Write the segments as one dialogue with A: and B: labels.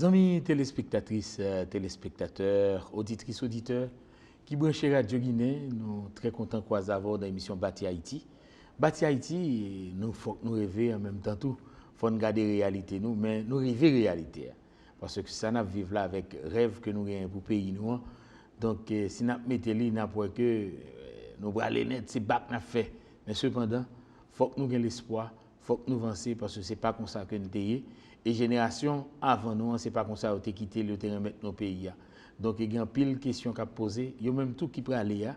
A: Amis téléspectatrices, téléspectateurs, auditrices, auditeurs, qui branchent Radio Guinée, nous sommes très contents de croiser dans l'émission Bâti Haïti. Bâti Haïti, nous faut nous rêver en même temps tout, faut nous garder la réalité nous, mais nous rêver la réalité. Parce que ça nous vivre là avec rêve que nous avons pour le pays nous. Donc si nous mettons li, nous pour que nous aller net, c'est bac n'a fait. Mais cependant, faut que nous ayons l'espoir, faut que nous avancions parce que c'est pas comme ça que nous sommes. Et génération avant nous, c'est pas comme ça qu'on a quitté le terrain de nos pays. Donc il y a pile de questions à poser, il y a même tout qui peut aller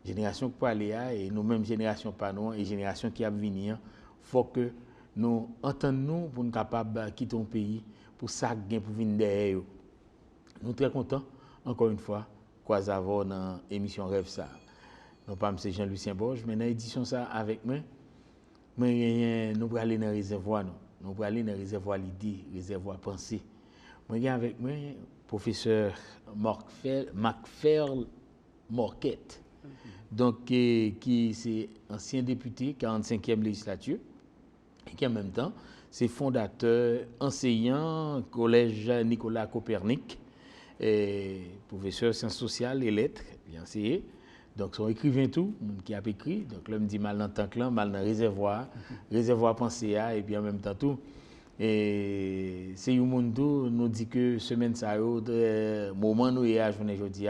A: génération qui peut aller et nous mêmes génération pas nous et génération qui a venir, faut que nous entendons pour nous capables de quitter un pays pour ça gain pour venir derrière. Nous très contents encore une fois croiser avant dans émission Rêve ça. Non pas M. Jean-Lucien Borges, mais dans l'édition ça avec moi, nous pour aller dans le réservoir nous pour aller dans le réservoir l'idée, réservoir pensée. Moi j'ai avec moi professeur Macferl Morquette. Donc qui c'est ancien député 45e législature et qui en même temps c'est fondateur enseignant collège Nicolas Copernic et professeur sciences sociales et lettres, bien enseigné. Donc son écrivain tout, qui a écrit, donc l'homme dit mal dans tant que mal dans réservoir, réservoir pensée et puis en même temps tout. Et c'est un monde nous dit que semaine ça moment nous est à journée aujourd'hui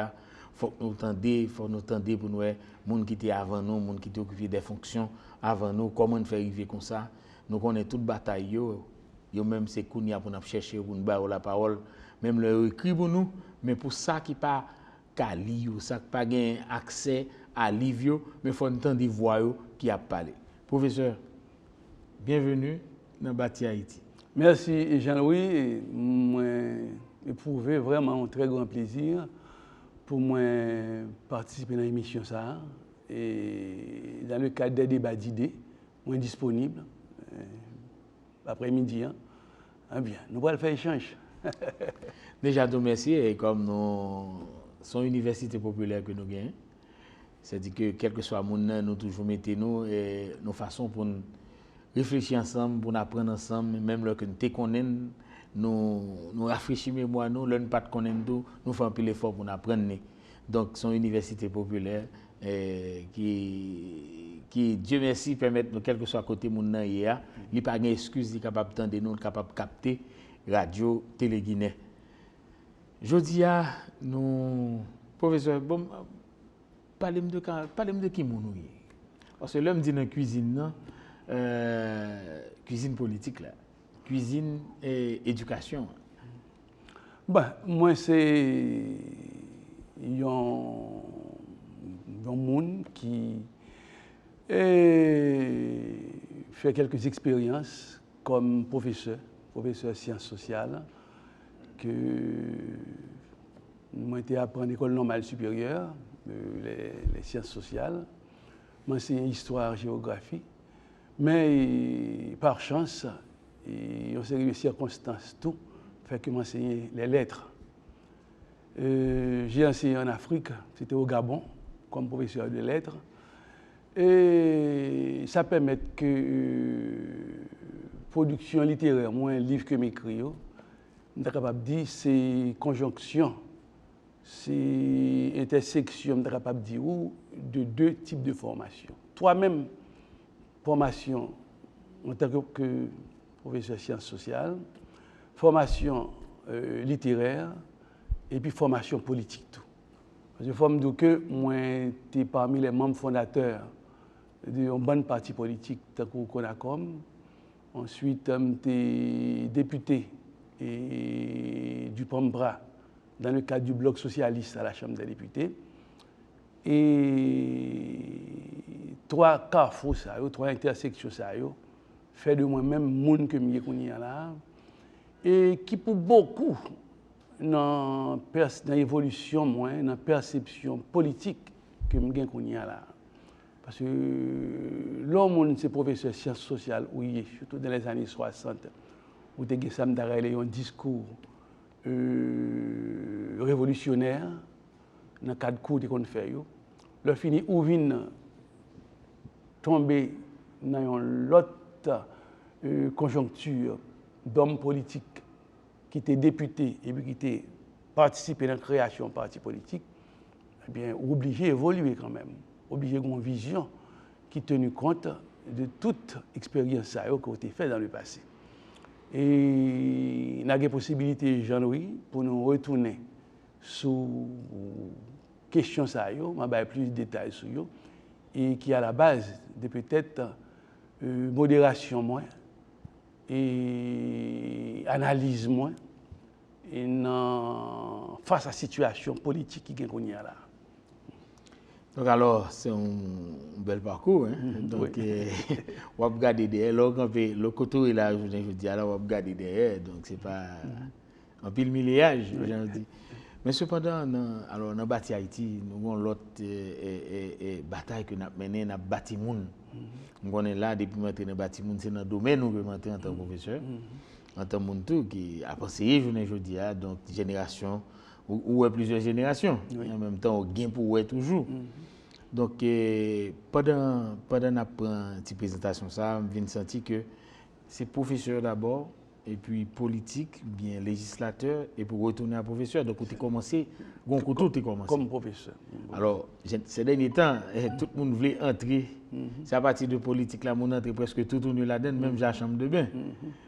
A: faut nous tendre pour nous monde qui était avant nous, monde qui était occupé des fonctions avant nous, comment faire arriver comme ça. Nous connaissons toute bataille yo même c'est kounia pour nous chercher pour nous battre la parole, même le écrit pour nous, mais pour ça qui pas Kali ou ça pas gain accès à livre mais faut entendre des voix qui a parlé. Professeur, bienvenue dans Bâti Haïti.
B: Merci Jean-Louis, moi éprouvé vraiment un très grand plaisir pour moi participer à l'émission ça et dans le cadre des débats d'idées, moi disponible après-midi bien, nous allons faire échange.
A: Déjà nous merci et comme nous son université populaire que nous gagnons, c'est-à-dire que quel que soit mon nom, nous toujours mettons nos façons pour nous réfléchir ensemble, pour nous apprendre ensemble, même lorsque nous te connaissons, nous rafraîchir mémoire, nous ne pas connaître tout, nous faisons un peu l'effort pour nous apprendre. Donc son université populaire qui Dieu merci permet nous quel que soit côté mon nom hier, il pas d'excuse, il capable d'entendre nous, capable capter radio Télé Guinée. Jodi nous professeur bon parlez-moi de qui mon nous parce que l'homme dit dans cuisine cuisine politique là cuisine et éducation.
B: Moi c'est un monde qui fait quelques expériences comme professeur sciences sociales que moi été appris en école normale supérieure les sciences sociales, m'enseigner histoire, géographie, mais par chance et en série de circonstances tout fait que m'enseigner les lettres. J'ai enseigné en Afrique, c'était au Gabon comme professeur de lettres et ça permet que production littéraire, moi un livre que m'écris je suis capable de dire c'est conjonction, c'est intersection, je suis capable de dire de deux types de formation. Toi-même, formation en tant que professeur de sciences sociales, formation littéraire et puis formation politique. Tout. Parce que je me dis que moi, je suis parmi les membres fondateurs d'une bonne partie politique, tant que Conacom. Ensuite, je suis député et du PAMBRA dans le cadre du bloc socialiste à la Chambre des députés. Et trois carrefours, trois intersections, fait de moi-même monde que je connais là. Et qui pour beaucoup, dans l'évolution, dans la perception politique que je connais là. Parce que l'homme, c'est professeur de sciences sociales, oui, surtout dans les années 60, où il y a un discours révolutionnaire dans le cadre cours qu'on fait. Le fini où vient tomber dans l'autre conjoncture d'hommes politiques qui était député et puis qui était participé dans la création d'un parti politique, eh bien, obligé d'évoluer quand même, obligé d'avoir une vision qui tenu compte de toute expérience qui a été faite dans le passé. Et il y a des possibilités, Jean-Louis, pour nous retourner sur question ça, je vais plus de détails sur eux, et qui est à la base de peut-être modération moins et analyse moins et face à la situation politique qui est là.
A: Donc alors, c'est un bel parcours. Hein? Donc, oui. On va regarder derrière. Le côté là, je dis, alors on va regarder derrière. Donc, c'est pas un pile milliage, oui. J'en dis. Mais cependant, alors, dans Bati Haïti, nous avons l'autre bataille que nous avons menée, nous avons bâti le monde. Nous sommes là, depuis que nous avons bâti le monde, c'est dans le domaine où nous sommes entrés en tant que professeur. En tant que monde qui a pensé, je dis, donc, génération, ou plusieurs générations. Oui. Et en même temps, on gagne pour toujours. Donc, pendant une petite présentation, ça, je me senti que c'est professeur d'abord, et puis politique, bien législateur, et pour retourner à professeur. Donc, tu as commencé,
B: comme professeur.
A: Alors, ces derniers temps, tout le monde voulait entrer. C'est à partir de politique, là, on entre presque tout tourné là-dedans, même dans la chambre de bain.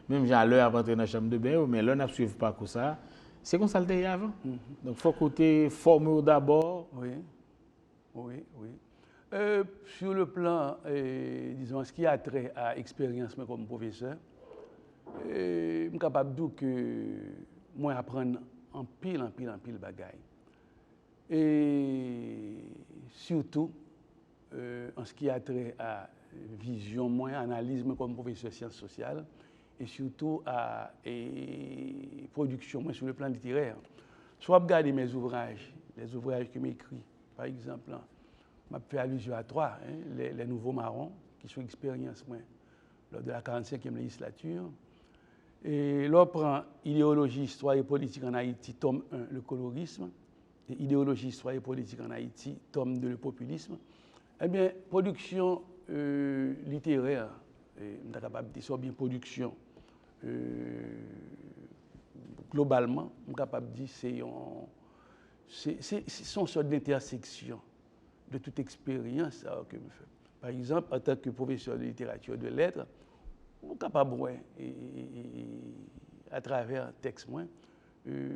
A: Même j'ai l'heure avant d'entrer dans la chambre de bain, mais là, on ne suit pas comme ça. C'est comme ça le était avant. Donc, il faut côté former d'abord.
B: Oui. Sur le plan, disons, ce qui a trait à l'expérience comme professeur, je suis capable de dire que moi, apprendre en pile bagaille. Et surtout, en ce qui a trait à vision, moi, analyse comme professeur de sciences sociales, et surtout à production, moi, sur le plan littéraire. Soit regarder mes ouvrages, les ouvrages que j'écris, par exemple, je fais allusion à trois, les Nouveaux Marrons, qui sont expériences lors de la 45e législature. Et là, on prend Idéologie, Histoire et Politique en Haïti, tome 1, le colorisme, et Idéologie, Histoire et Politique en Haïti, tome 2, le populisme. Eh bien, production littéraire, on est capable de dire ça, bien production, globalement, on est capable de dire c'est une sorte d'intersection de toute expérience que je fais. Par exemple, en tant que professeur de littérature de lettres, on est capable, à travers un texte,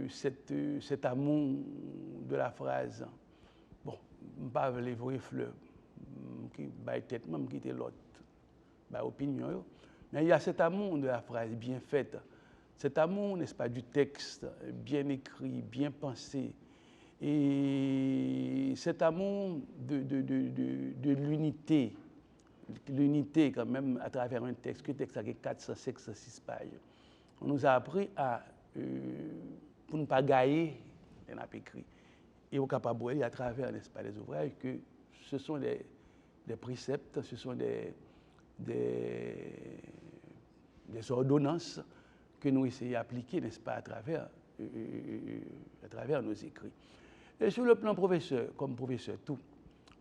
B: cet amour de la phrase. Bon, je ne vais pas les vraies fleurs, qui tête même qui était l'autre, opinion. Mais il y a cet amour de la phrase bien faite, cet amour, n'est-ce pas, du texte bien écrit, bien pensé, et cet amour de l'unité. L'unité, quand même, à travers un texte, que le texte a 400, 506 pages. On nous a appris pour ne pas gagner, on a écrit. Et on est capable à travers, n'est-ce pas, les ouvrages, que ce sont des préceptes, ce sont des ordonnances que nous essayons d'appliquer, n'est-ce pas, à travers nos écrits. Et sur le plan professeur, comme professeur, tout,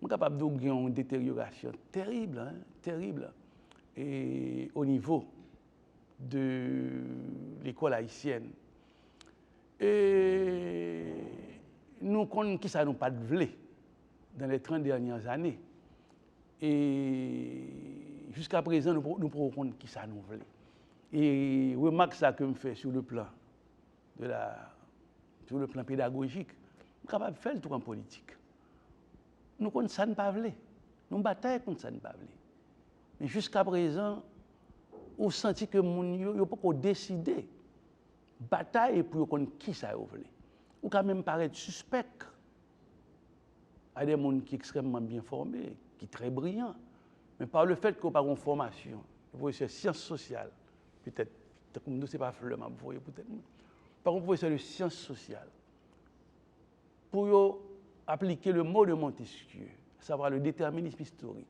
B: on est capable de gagner une détérioration terrible, terrible, et au niveau de l'école haïtienne. Et nous connaissons qui ça nous pas de dans les 30 dernières années. Et jusqu'à présent, nous prenons qui ça nous voulait. Et remarque ça que je fais sur le plan pédagogique, nous sommes capables de faire le tour en politique. Nous connaissons ça ne pas voulait. Nous bataillons contre ça ne pas voulait. Mais jusqu'à présent, on senti que nous n'avons pas décidé de batailler pour connaître qui ça voulait. Ou quand même paraître suspect à des gens qui sont extrêmement bien formés, qui sont très brillants. Mais par le fait qu'on n'a pas de formation, professeur de sciences sociales, peut-être, comme nous, ce n'est pas fleulement, vous voyez peut-être. Par contre, professeur de sciences sociales, pour appliquer le mot de Montesquieu, à savoir le déterminisme historique.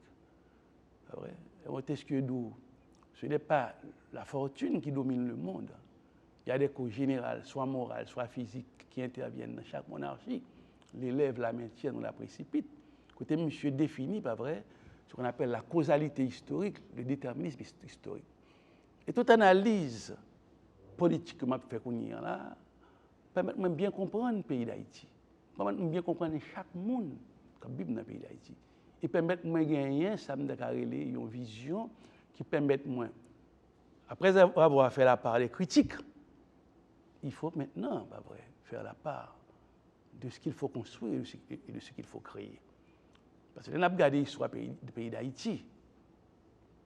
B: C'est vrai? Montesquieu dit, ce n'est pas la fortune qui domine le monde. Il y a des causes générales, soit morales, soit physiques, qui interviennent dans chaque monarchie. L'élève la maintient, on la précipite. Côté monsieur définit, pas vrai, ce qu'on appelle la causalité historique, le déterminisme historique. Et toute analyse politique que je fais là, permettre de bien comprendre le pays d'Haïti. Permettre de bien comprendre chaque monde qui vit dans le pays d'Haïti. Et permettre de gagner, ça me une vision qui permet moi, après avoir fait la part des critiques, il faut maintenant, pas vrai, faire la part de ce qu'il faut construire et de ce qu'il faut créer. Parce que nous avons regardé l'histoire du pays d'Haïti,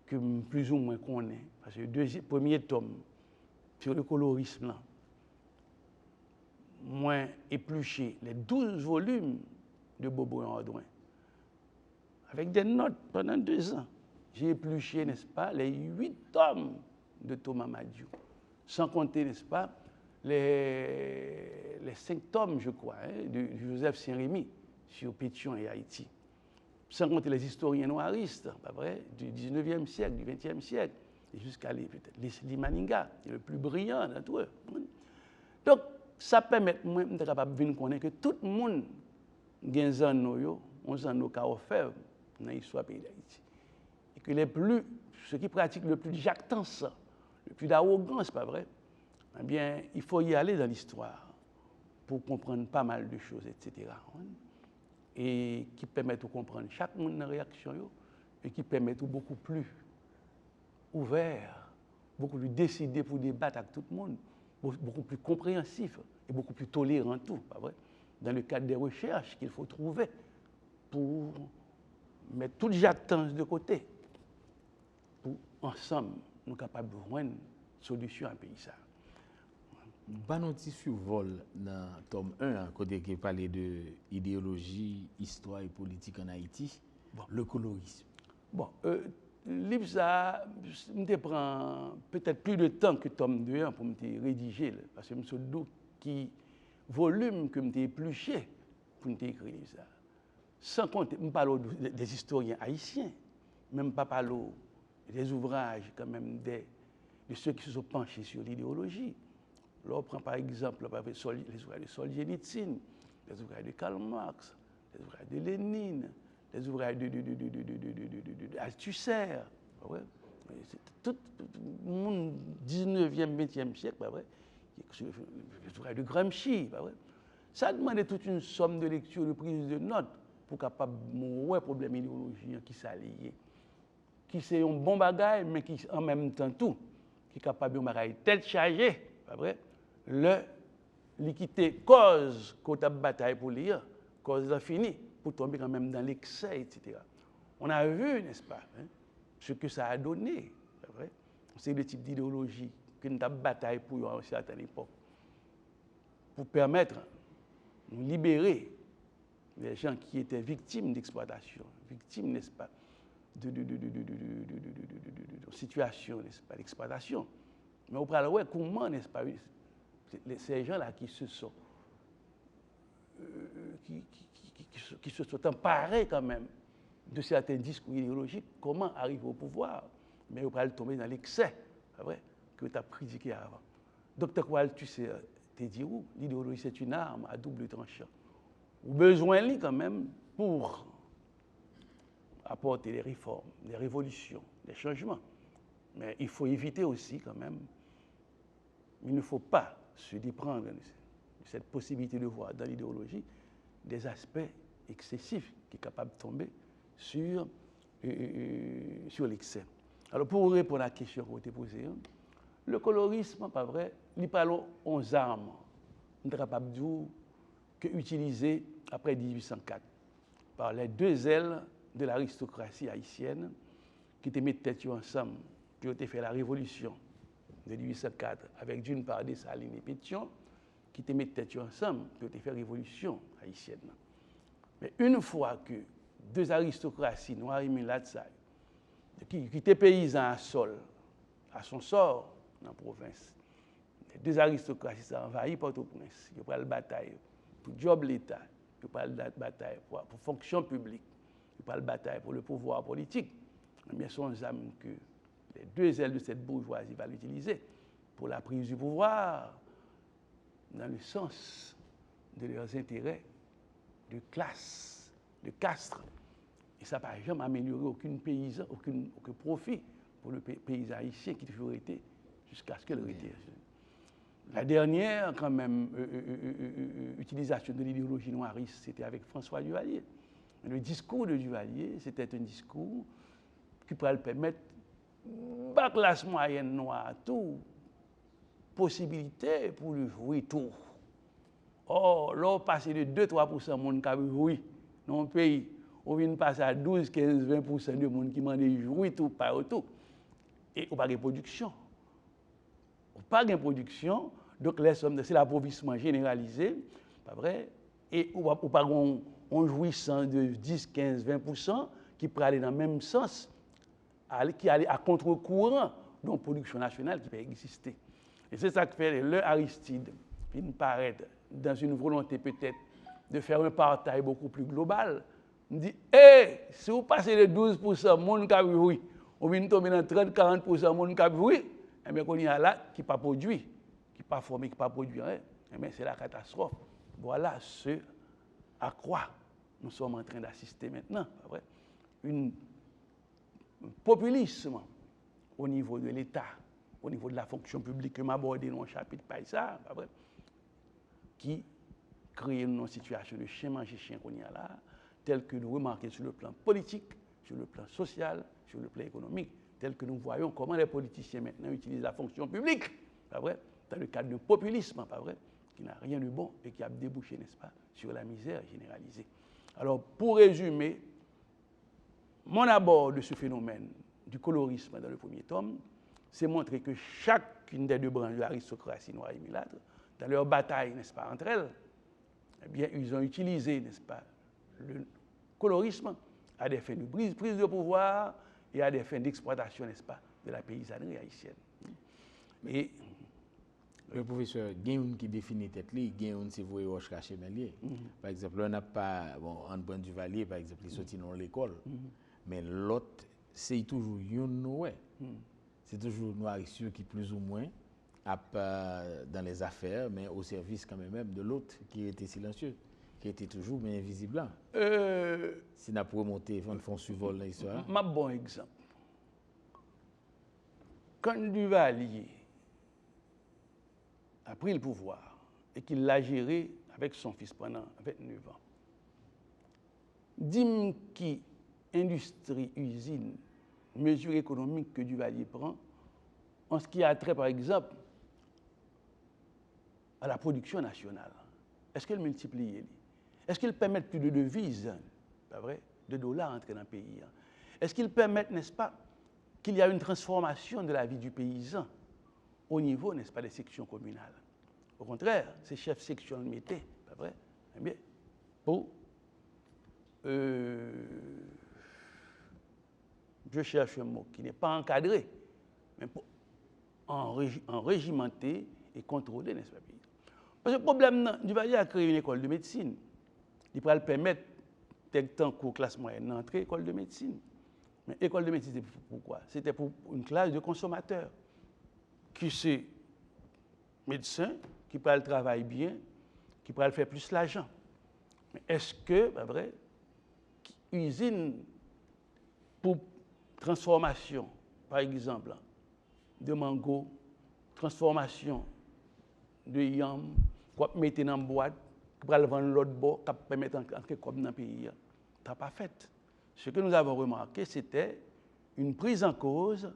B: que plus ou moins connaît, parce que le premier tome sur le colorisme, là, moins épluché les 12 volumes de Bobo et Andouin, avec des notes pendant 2 ans. J'ai épluché, n'est-ce pas, les 8 tomes de Thomas Madiou, sans compter, n'est-ce pas, les 5 tomes, je crois, de Joseph Saint-Rémy sur Pétion et Haïti. Sans compter les historiens noiristes, pas vrai, du 19e siècle, du 20e siècle, et jusqu'à Leslie Maninga, qui est le plus brillant d'entre eux. Donc, ça permet moi d'être capable de connaître que tout le monde a un zanno, un zanno qui a offert dans l'histoire du pays d'Haïti. Et que ceux qui pratiquent le plus de jactance, le plus d'arrogance, pas vrai, eh bien, il faut y aller dans l'histoire pour comprendre pas mal de choses, etc. Et qui permettent de comprendre chaque monde dans la réaction et qui permettent beaucoup plus ouvert, beaucoup plus décidé pour débattre avec tout le monde, beaucoup plus compréhensif et beaucoup plus tolérant tout, pas vrai? Dans le cadre des recherches qu'il faut trouver pour mettre toute jactance de côté, pour ensemble nous sommes capables de voir une solution à un pays.
A: Banon ti survol dans le tome 1, côté qui parlait de idéologie, histoire et politique en Haïti, bon. Le colorisme.
B: Bon, livre ça, me prend peut-être plus de temps que tome 2 pour me rédiger, parce que je me suis dit qui volume que me épluché pour me écrire ça. Sans compter, je parle des historiens haïtiens, même pas parler des ouvrages quand même de ceux qui se sont penchés sur l'idéologie. Là, on prend par exemple les ouvrages de Solzhenitsyn, les ouvrages de Karl Marx, les ouvrages de Lénine, les ouvrages d'Althusser. Ouais. Tout le monde 19e, 20e siècle, pas vrai? Les ouvrages de Gramsci. Pas vrai? Ça demande toute une somme de lecture, de prise de notes pour capable de problème idéologique qui s'allie, qui c'est un bon bagage, mais qui en même temps tout, qui est capable de faire tête chargée, pas vrai? L'équité cause qu'on a bataille pour lire, cause là fini, pour tomber quand même dans l'excès, etc. On a vu, n'est-ce pas, ce que ça a donné, c'est vrai. C'est le type d'idéologie que nous avons bataille pour à une certaine époque, pour permettre de nous libérer les gens qui étaient victimes d'exploitation, victimes, n'est-ce pas, de situation, n'est-ce pas, d'exploitation. Mais on parle, ouais, comment, n'est-ce pas, ces gens-là qui se sont emparés quand même de certains discours idéologiques, comment arriver au pouvoir? Mais on va tomber dans l'excès, c'est vrai, que tu as critiqué avant. Docteur Koual, tu sais, tu dit où l'idéologie c'est une arme à double tranchant. Ou besoin quand même pour apporter des réformes, des révolutions, des changements. Mais il faut éviter aussi quand même, il ne faut pas se déprendre de cette possibilité de voir dans l'idéologie des aspects excessifs qui sont capables de tomber sur l'excès. Alors pour répondre à la question que vous avez posée, le colorisme, pas vrai, il parle 11 armes, on est capable de dire qu'utilisées après 1804 par les 2 ailes de l'aristocratie haïtienne qui étaient mis tête ensemble, qui ont fait la révolution de 1804 avec d'une part Dessalines et Pétion, qui étaient mis tête ensemble, qui ont fait la révolution haïtienne. Mais une fois que 2 aristocraties noires et mulattes, qui étaient paysans à son sort dans la province, les 2 aristocraties sont envahies par Port-au-Prince. Ils prennent la bataille pour le job de l'État, ils prennent la bataille pour la fonction publique, ils prennent la bataille pour le pouvoir politique. Mais ce sont des âmes que les 2 ailes de cette bourgeoisie vont l'utiliser pour la prise du pouvoir dans le sens de leurs intérêts de classe, de caste. Et ça n'a jamais amélioré aucun paysan, aucun profit pour le paysan haïtien qui a toujours été jusqu'à ce qu'elle retire. La dernière, quand même, utilisation de l'idéologie noiriste, c'était avec François Duvalier. Le discours de Duvalier, c'était un discours qui pourrait permettre, la classe moyenne noire, tout, possibilité pour lui jouer tout. Or, là, passer de 2-3% de monde qui a joué dans le pays, on vient de passer à 12, 15, 20% de monde qui m'a joué tout, pas tout. Et on n'a pas de production. On n'a pas de production, donc c'est l'appauvrissement généralisé, pas vrai? Et on n'a pas un jouissance de 10, 15, 20% qui peut aller dans le même sens, qui aller à contre-courant de la production nationale qui peut exister. Et c'est ça que fait le Aristide, qui nous paraît dans une volonté peut-être de faire un partage beaucoup plus global. On dit, si vous passez de 12% de monde qui a oui, on vient tomber dans 30-40% de monde qui a oui, et bien qu'on y a là qui pas produit, qui pas formé, qui pas produit rien, et bien c'est la catastrophe. Voilà ce à quoi nous sommes en train d'assister maintenant, pas vrai? Un populisme au niveau de l'État, au niveau de la fonction publique que m'a abordé dans le chapitre Païsa, pas vrai? Qui crée une situation de chien manger chien qu'on y a là, tel que nous remarquons sur le plan politique, sur le plan social, sur le plan économique, tel que nous voyons comment les politiciens maintenant utilisent la fonction publique, pas vrai, dans le cadre du populisme, pas vrai, qui n'a rien de bon et qui a débouché, n'est-ce pas, sur la misère généralisée. Alors, pour résumer, mon abord de ce phénomène du colorisme dans le premier tome, c'est montrer que chacune des deux branches de l'aristocratie noire et mulâtre, dans leur bataille, n'est-ce pas, entre elles, eh bien, ils ont utilisé, n'est-ce pas, le colorisme à des fins de prise de pouvoir et à des fins d'exploitation, n'est-ce pas, de la paysannerie haïtienne. Et
A: le professeur, il y a un qui définit tête li, il y a un qui voit roche caché melier. Par exemple, on n'a pas en Brun Duvalier, par exemple, il sorti dans l'école, mais l'autre c'est toujours une c'est toujours noirissure qui plus ou moins dans les affaires, mais au service quand même de l'autre qui était silencieux, qui était toujours mais invisible. Si on a remonté, on fait suivre l'histoire.
B: Un bon exemple. Quand Duvalier a pris le pouvoir et qu'il l'a géré avec son fils pendant 29 ans, dis-moi qui industrie, usine, mesures économiques que Duvalier prend en ce qui a trait, par exemple, à la production nationale. Est-ce qu'elle multiplie? Est-ce qu'elle permet plus de devises, pas vrai, de dollars entrer dans le pays? Est-ce qu'il permet, n'est-ce pas, qu'il y a une transformation de la vie du paysan au niveau, n'est-ce pas, des sections communales? Au contraire, ces chefs sections le mettaient, pas vrai? Eh bien, pour je cherche un mot qui n'est pas encadré, mais pour enrégimenter et contrôler, n'est-ce pas, pays. Parce que le problème, Duvalier a créé une école de médecine. Il pourrait le permettre, tel temps qu'au classe moyenne, d'entrer école de médecine. Mais école de médecine, c'était pourquoi? C'était pour une classe de consommateurs qui c'est médecin, qui pourrait le travailler bien, qui pourrait le faire plus l'argent. Mais est-ce que, c'est vrai, usine pour transformation, par exemple, de mango, transformation de yam, qu'on mettre dans une boîte, qui va le vendre l'autre bord, qui permettre d'entrer comme dans le pays, ça n'a pas fait. Ce que nous avons remarqué, c'était une prise en cause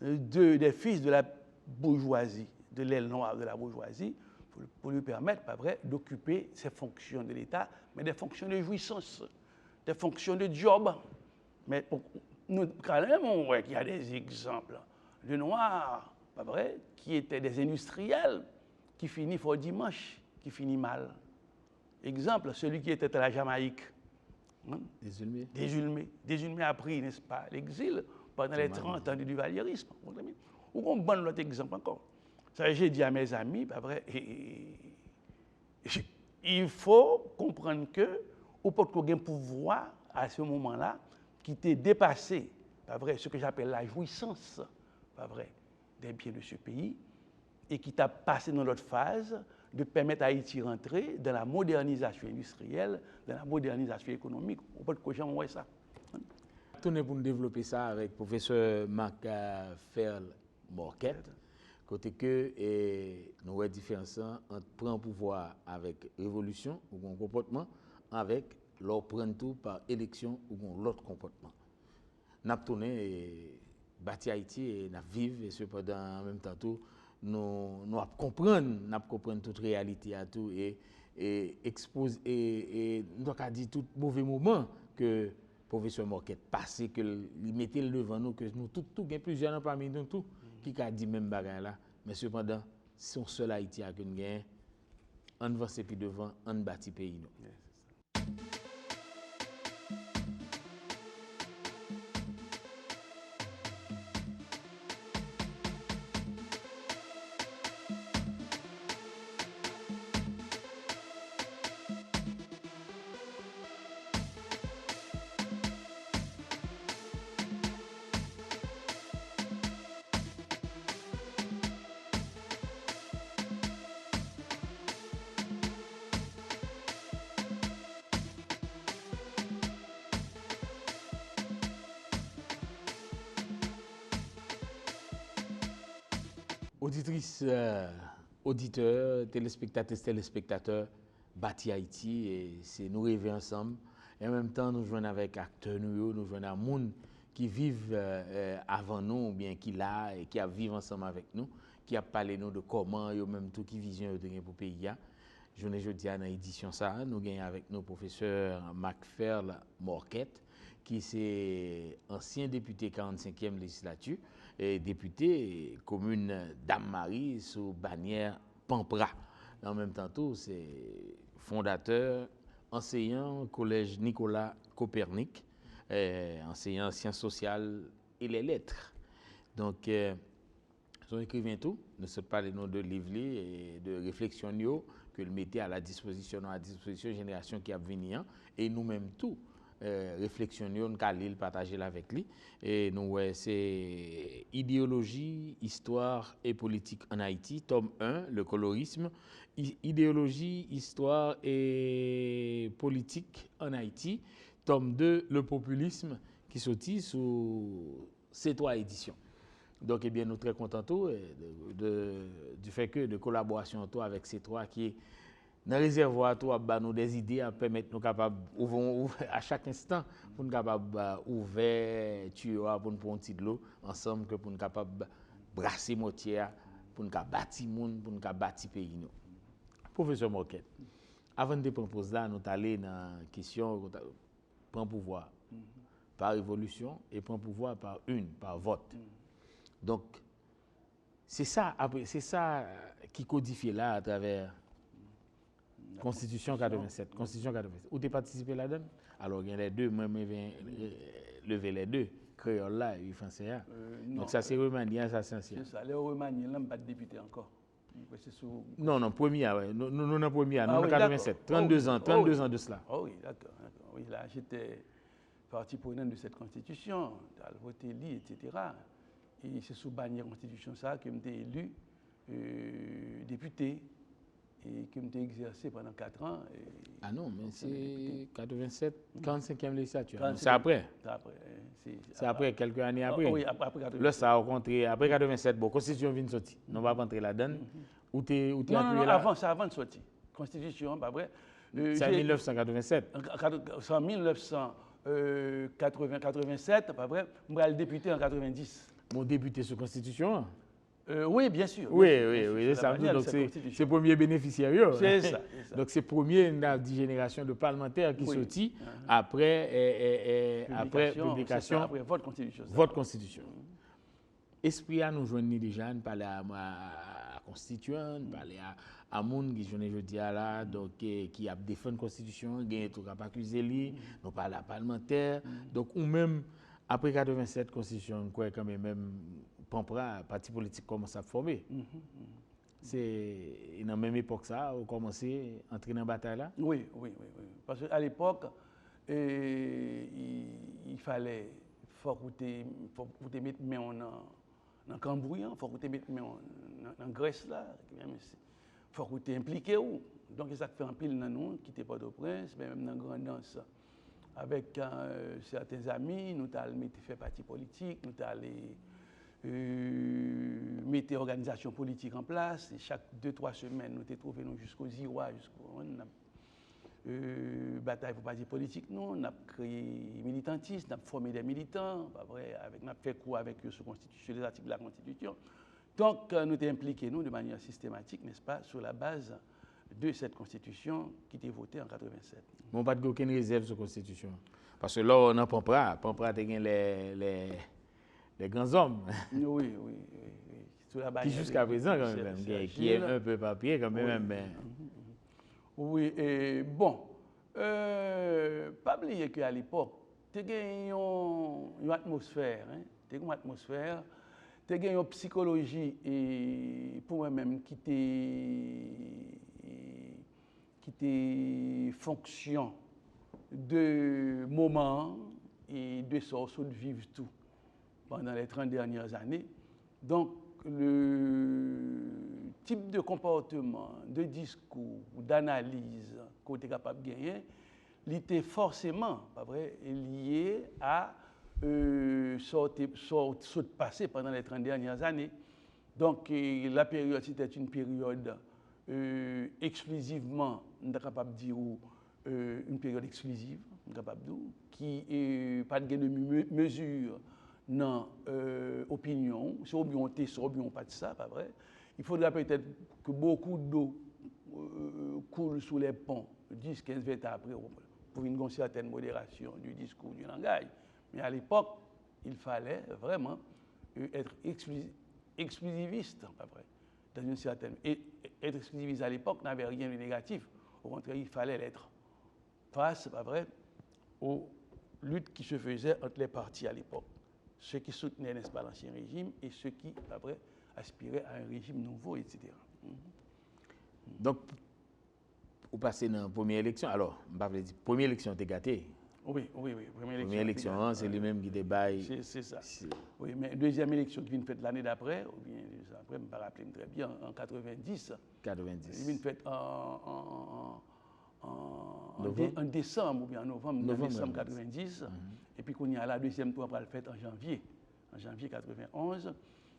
B: des fils de la bourgeoisie, de l'aile noire de la bourgeoisie, pour lui permettre, pas vrai, d'occuper ces fonctions de l'État, mais des fonctions de jouissance, des fonctions de job. Mais nous, quand même, on voit qu'il y a des exemples de noirs, pas vrai, qui étaient des industriels, qui finissent au dimanche, qui finissent mal. Exemple, celui qui était à la Jamaïque. Désulmé a pris, n'est-ce pas, l'exil pendant les 30 ans du duvalierisme. Ou on prend l'autre exemple encore. Ça, j'ai dit à mes amis, pas vrai, il faut comprendre que, ou peut qu'on ait un pouvoir à ce moment-là qui était dépassé, pas vrai, ce que j'appelle la jouissance, pas vrai, des biens de ce pays, et qui t'a passé dans l'autre phase de permettre à Haïti rentrer dans la modernisation industrielle, dans la modernisation économique. On peut que j'envoie ça.
A: Tournez pour nous développer ça avec le professeur Marc Ferl Morquette. Côté que nous avons différence entre prendre pouvoir avec révolution ou un comportement avec leur prendre tout par élection ou l'autre comportement. Nous avons tourné bâti Haïti et nous vivons et cependant en même temps tout nous comprendre toute réalité à tout et expose et nous avons dit tout mauvais moment que professeur Moquette passé que il mettait le devant nous que nous tout gain plusieurs parmi nous tout qui a dit même bagarre là mais cependant son seul Haïti a que nous gain on va se puis devant on bâti pays nous.
B: Yeah,
A: Auditrices, auditeurs, téléspectateurs, Bâti Haïti, et c'est nous rêver ensemble. Et en même temps, nous jouons avec acteurs, nous jouons à monde qui vivent avant nous, ou bien qui là, et qui vivent ensemble avec nous, qui a parlé nous de comment, et même tout qui vision de pour le pays. Journée jeudi dans l'édition ça, nous gagnons avec nous professeur Macferle Morquette, qui est ancien député 45e législature et député commune Dame-Marie sous bannière Pampra. En même temps, tout, c'est fondateur, enseignant collège Nicolas Copernic, enseignant sciences sociales et les lettres. Donc, son écrivain tout, nous se parlons de livres et de réflexions que le mettait à la disposition de la génération qui a venir et nous-mêmes tout. Réflexion nous allons partager avec lui et nous c'est idéologie, histoire et politique en Haïti, tome 1, le colorisme, idéologie, histoire et politique en Haïti, tome 2, le populisme qui sortit sous ces 3 éditions. Donc eh bien nous très contents du fait que de collaboration avec ces 3 qui est dans le réservoir, nous des idées à permettre nous capables à chaque instant pour nous capables ouvrir tuyau pour nous prendre un petit de l'eau ensemble que pour nous capables brasser motière pour nous bâtir monde pour nous bâtir pays nous. Professeur Moquette, avant de proposer là nous aller dans la question prendre pouvoir par révolution et prendre pouvoir par vote. Donc c'est ça qui codifie là à travers Constitution 87. Constitution 87. Où tu participé là-dedans? Alors, il y a les deux, moi, je viens lever les deux, créole là et français là. Donc, ça, c'est remanié, ça, c'est ancien.
B: C'est ça, les remaniés, là, je ne pas de député encore.
A: Non, premier, ouais. Nous, dans premier, nous,
B: en
A: 87. 32 ans de cela.
B: Oh oui, d'accord. Oui, là, j'étais partie prenante de cette constitution, j'ai voté, etc. Et c'est sous bannière constitution ça que j'ai été élu député. Et qui m'était exercé pendant 4 ans.
A: Ah non, mais c'est 87, 45e législature. C'est après. C'est après, quelques années après.
B: Oui, après 87.
A: Là, ça a rencontré, après 87, bon, Constitution vient de sortir. On va pas entrer là-dedans. Où tu es appuyé là?
B: Avant de sortir. Constitution, pas vrai.
A: C'est en 1987.
B: C'est en 1987, pas vrai. Je suis député en 90.
A: Mon député sur Constitution?
B: Oui, bien sûr.
A: Oui, ça. Donc, c'est le premier bénéficiaire.
B: C'est ça.
A: Donc, c'est le premier dans 10 générations de parlementaires qui sortit après publication.
B: Après votre constitution.
A: Votre constitution. Esprit à nous joindre déjà, nous parler à constituant, nous parler à monde qui je dis là, donc qui a défendu la constitution, qui a tout pas accusé lui, nous parler à parlementaire. Donc, ou même après 87 constitution, quoi quand même Pampra, parti politique commence à former. C'est dans la même époque ça, on commencé à entrer dans la bataille là?
B: Oui. Parce qu'à l'époque, il fallait, faut que tu mettes main dans cambouis, faut que tu mettes main dans Grèce là, faut que tu impliqué où. Donc ça fait un pile dans nous, qui n'était pas de prince, mais même dans Grande Danse. Avec certains amis, nous avons fait parti politique, nous avons mettez organisation politique en place. Et chaque 2-3 semaines, nous avons trouvé jusqu'aux Irois, jusqu'au bataille pour parti politique. Nous avons créé militantisme, nous avons formé des militants, après, nous avons fait cours avec eux sur les articles de la Constitution. Donc, nous avons impliqués nous, de manière systématique, n'est-ce pas, sur la base de cette Constitution qui était votée en 87.
A: Bon, pas de aucune réserve sur la Constitution. Parce que là, on a Pampra a les grands hommes.
B: Oui.
A: Qui jusqu'à présent, quand même, qui est un peu papier, quand même.
B: Oui, et bon, pas oublier qu'à l'époque, tu as une atmosphère, tu as une atmosphère, tu as une psychologie, et pour moi-même, qui était fonction de moments et de sortes de vivre tout pendant les 30 dernières années. Donc, le type de comportement, de discours, d'analyse qu'on était capable de gagner, il était forcément pas vrai, lié à ce passé pendant les 30 dernières années. Donc, la période, c'était une période exclusivement, on est capable de dire, une période exclusive, on est capable de dire, qui n'est pas de mesure dans l'opinion, si on est sur on pas de ça, pas vrai. Il faudra peut-être que beaucoup d'eau coule sous les ponts 10, 15, 20 ans après pour une certaine modération du discours, du langage. Mais à l'époque, il fallait vraiment être exclusiviste, pas vrai, dans une certaine. Et être exclusiviste à l'époque n'avait rien de négatif. Au contraire, il fallait l'être face, pas vrai, aux luttes qui se faisaient entre les partis à l'époque. Ceux qui soutenaient, n'est-ce pas, l'ancien régime et ceux qui, après, aspiraient à un régime nouveau, etc.
A: Donc, vous passez dans la première élection. Alors, je vais dire, première élection, tu es gâté.
B: Oui.
A: Première élection, c'est lui-même qui débaille.
B: C'est ça. Oui, mais deuxième élection qui vient de faite l'année d'après, ou bien après, je ne me rappelle très bien, en 90.
A: 90.
B: Il vient de faite en décembre ou bien en novembre 90. Et puis qu'on y a la deuxième tour, on va le faire en janvier 91,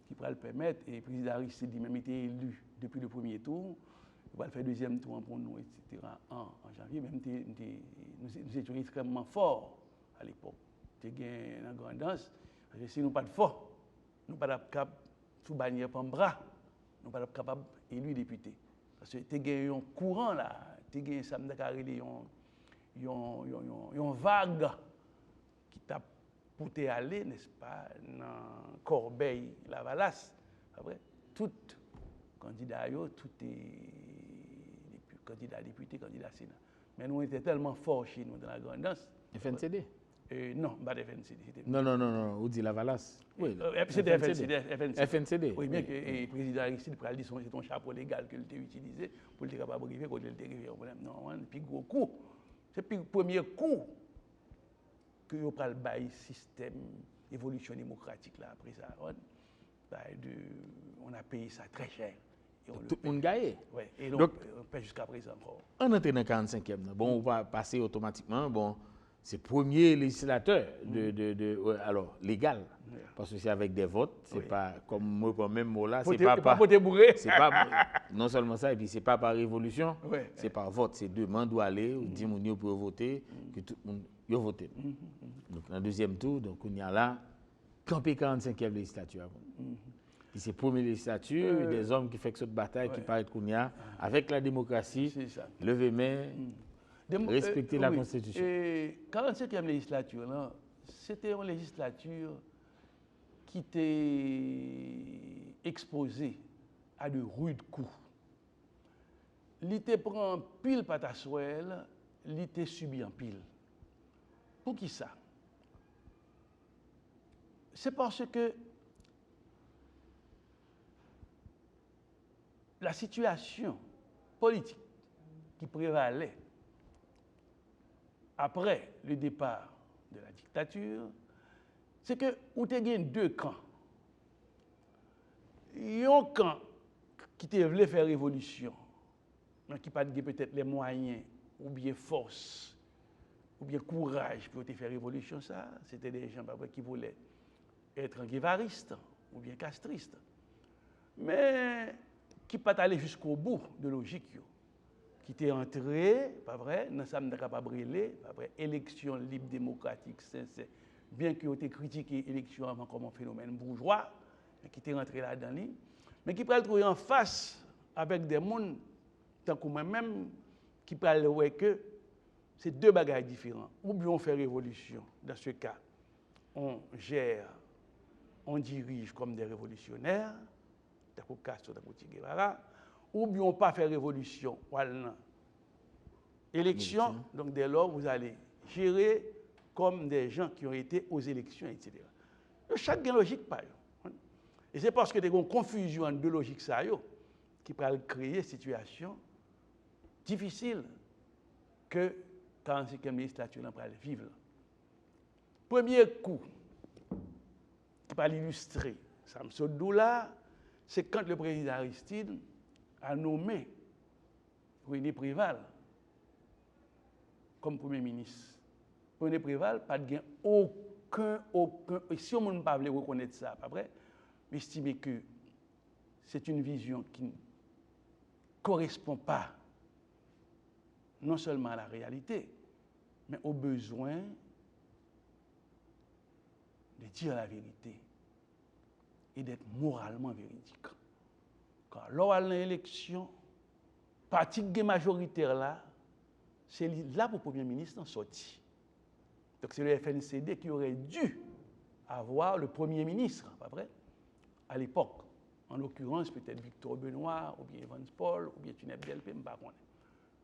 B: qui pourra le permettre. Et le président Aristide lui-même était élu depuis le premier tour. On va le faire deuxième tour pour nous, etc. En janvier. Même nous étions extrêmement forts à l'époque. Nous avons une grande danse. Parce que si nous pas de fort, nous ne sommes pas capables, sous bannière Pambra, nous ne sommes pas capables d'élu député. Parce que tu as un courant là, tu as un vague qui t'a pouté aller, n'est-ce pas, dans Corbeil, la Valasse. Après, tout candidat, tout est candidat député, candidat sénat. Mais nous étions tellement forts chez nous dans la grande danse.
A: FNCD?
B: Non, pas de FNCD.
A: Non, vous dites la Valasse? Oui.
B: C'était FNCD. Oui, bien que le président Aristide a dit que c'est ton chapeau légal que tu utilisé pour le capable de quand il était arrivé. Non, puis gros coup. C'est le premier coup que vous prenez le système évolution démocratique là après ça. On a payé ça très cher.
A: Tout le monde gagne.
B: Oui, et donc on paye jusqu'à présent encore.
A: On entre dans le 45e. Bon, on va passer automatiquement. Bon, c'est le premier législateur alors légal. Oui. Parce que c'est avec des votes, c'est pas comme moi pour même mot là, c'est pas non seulement ça, et puis c'est pas par révolution, c'est par vote, c'est demande où aller, ou dit mon pour voter, que tout le monde a voté. Donc dans le deuxième tour, donc on y a là campé 45e législature. Puis c'est la première législature, des hommes qui font cette bataille, qui paraît qu'on y a, avec la démocratie, lever main, respecter la Constitution.
B: Et 45e législature, c'était une législature qui était exposée à de rudes coups. L'été prend pile patasouel, l'été subit en pile. Pour qui ça? C'est parce que la situation politique qui prévalait après le départ de la dictature, c'est que vous avez deux camps. Il y a un camp qui voulait faire révolution, mais qui n'a pas peut-être les moyens, ou bien force, ou bien courage pour faire révolution. Ça, c'était des gens qui voulaient être guévaristes, ou bien castriste. Mais qui pas aller jusqu'au bout de logique, yo, qui était entré, pas vrai, dans ça m'était capable de brûler, pas vrai, élection libre, démocratique, sincère, bien qu'il ait été critiqué l'élection avant comme un phénomène bourgeois, mais qui était rentré là-dedans, mais qui peut le trouver en face avec des gens, tant que moi-même, qui peut le voir que c'est deux bagages différents. Ou bien on fait révolution, dans ce cas, on gère, on dirige comme des révolutionnaires, tant que Castro, tant que Che Guevara, ou bien on pas faire révolution, élection, donc dès lors vous allez gérer comme des gens qui ont été aux élections, etc. Donc, chaque logique pas. Et c'est parce que il y a une confusion entre deux logiques ça, qui peut créer une situation difficile que 45e législature peut vivre. Premier coup, qui va l'illustrer, ça me saute d'où là, c'est quand le président Aristide a nommé René Préval comme Premier ministre. René Préval, pas de aucun, et si on ne peut pas reconnaître ça, pas vrai, mais estimer que c'est une vision qui ne correspond pas non seulement à la réalité, mais aux besoins de dire la vérité et d'être moralement véridique. Quand lors de l'élection, le parti majoritaire là, c'est là pour le Premier ministre en sortie. Donc c'est le FNCD qui aurait dû avoir le Premier ministre, pas vrai, à l'époque. En l'occurrence, peut-être Victor Benoît, ou bien Evans Paul, ou bien Tuneb Delpé, je ne sais pas.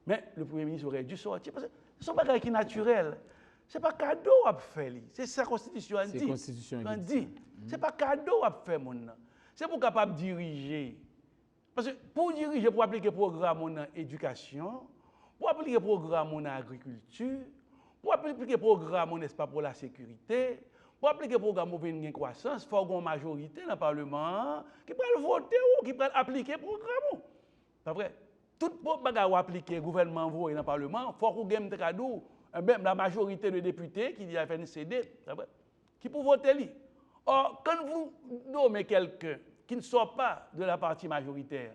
B: Mais le Premier ministre aurait dû sortir, parce que c'est un bagage qui est naturel. Ce n'est pas cadeau à faire. C'est sa constitution qui dit.
A: C'est constitution
B: qui dit. Ce n'est pas cadeau à faire. C'est pour capable diriger. Parce que pour diriger, pour appliquer le programme en éducation, pour appliquer le programme en agriculture, pour appliquer le programme n'est-ce pas, pour la sécurité, pour appliquer le programme pour une croissance, il faut avoir une majorité dans le Parlement qui peut voter ou qui peut appliquer le programme. C'est vrai. Tout le bagage appliqué, le gouvernement dans le Parlement, il faut qu'on ait la majorité de députés qui dit à FNCD, qui peut voter. Or, quand vous nommez quelqu'un qui ne sort pas de la partie majoritaire,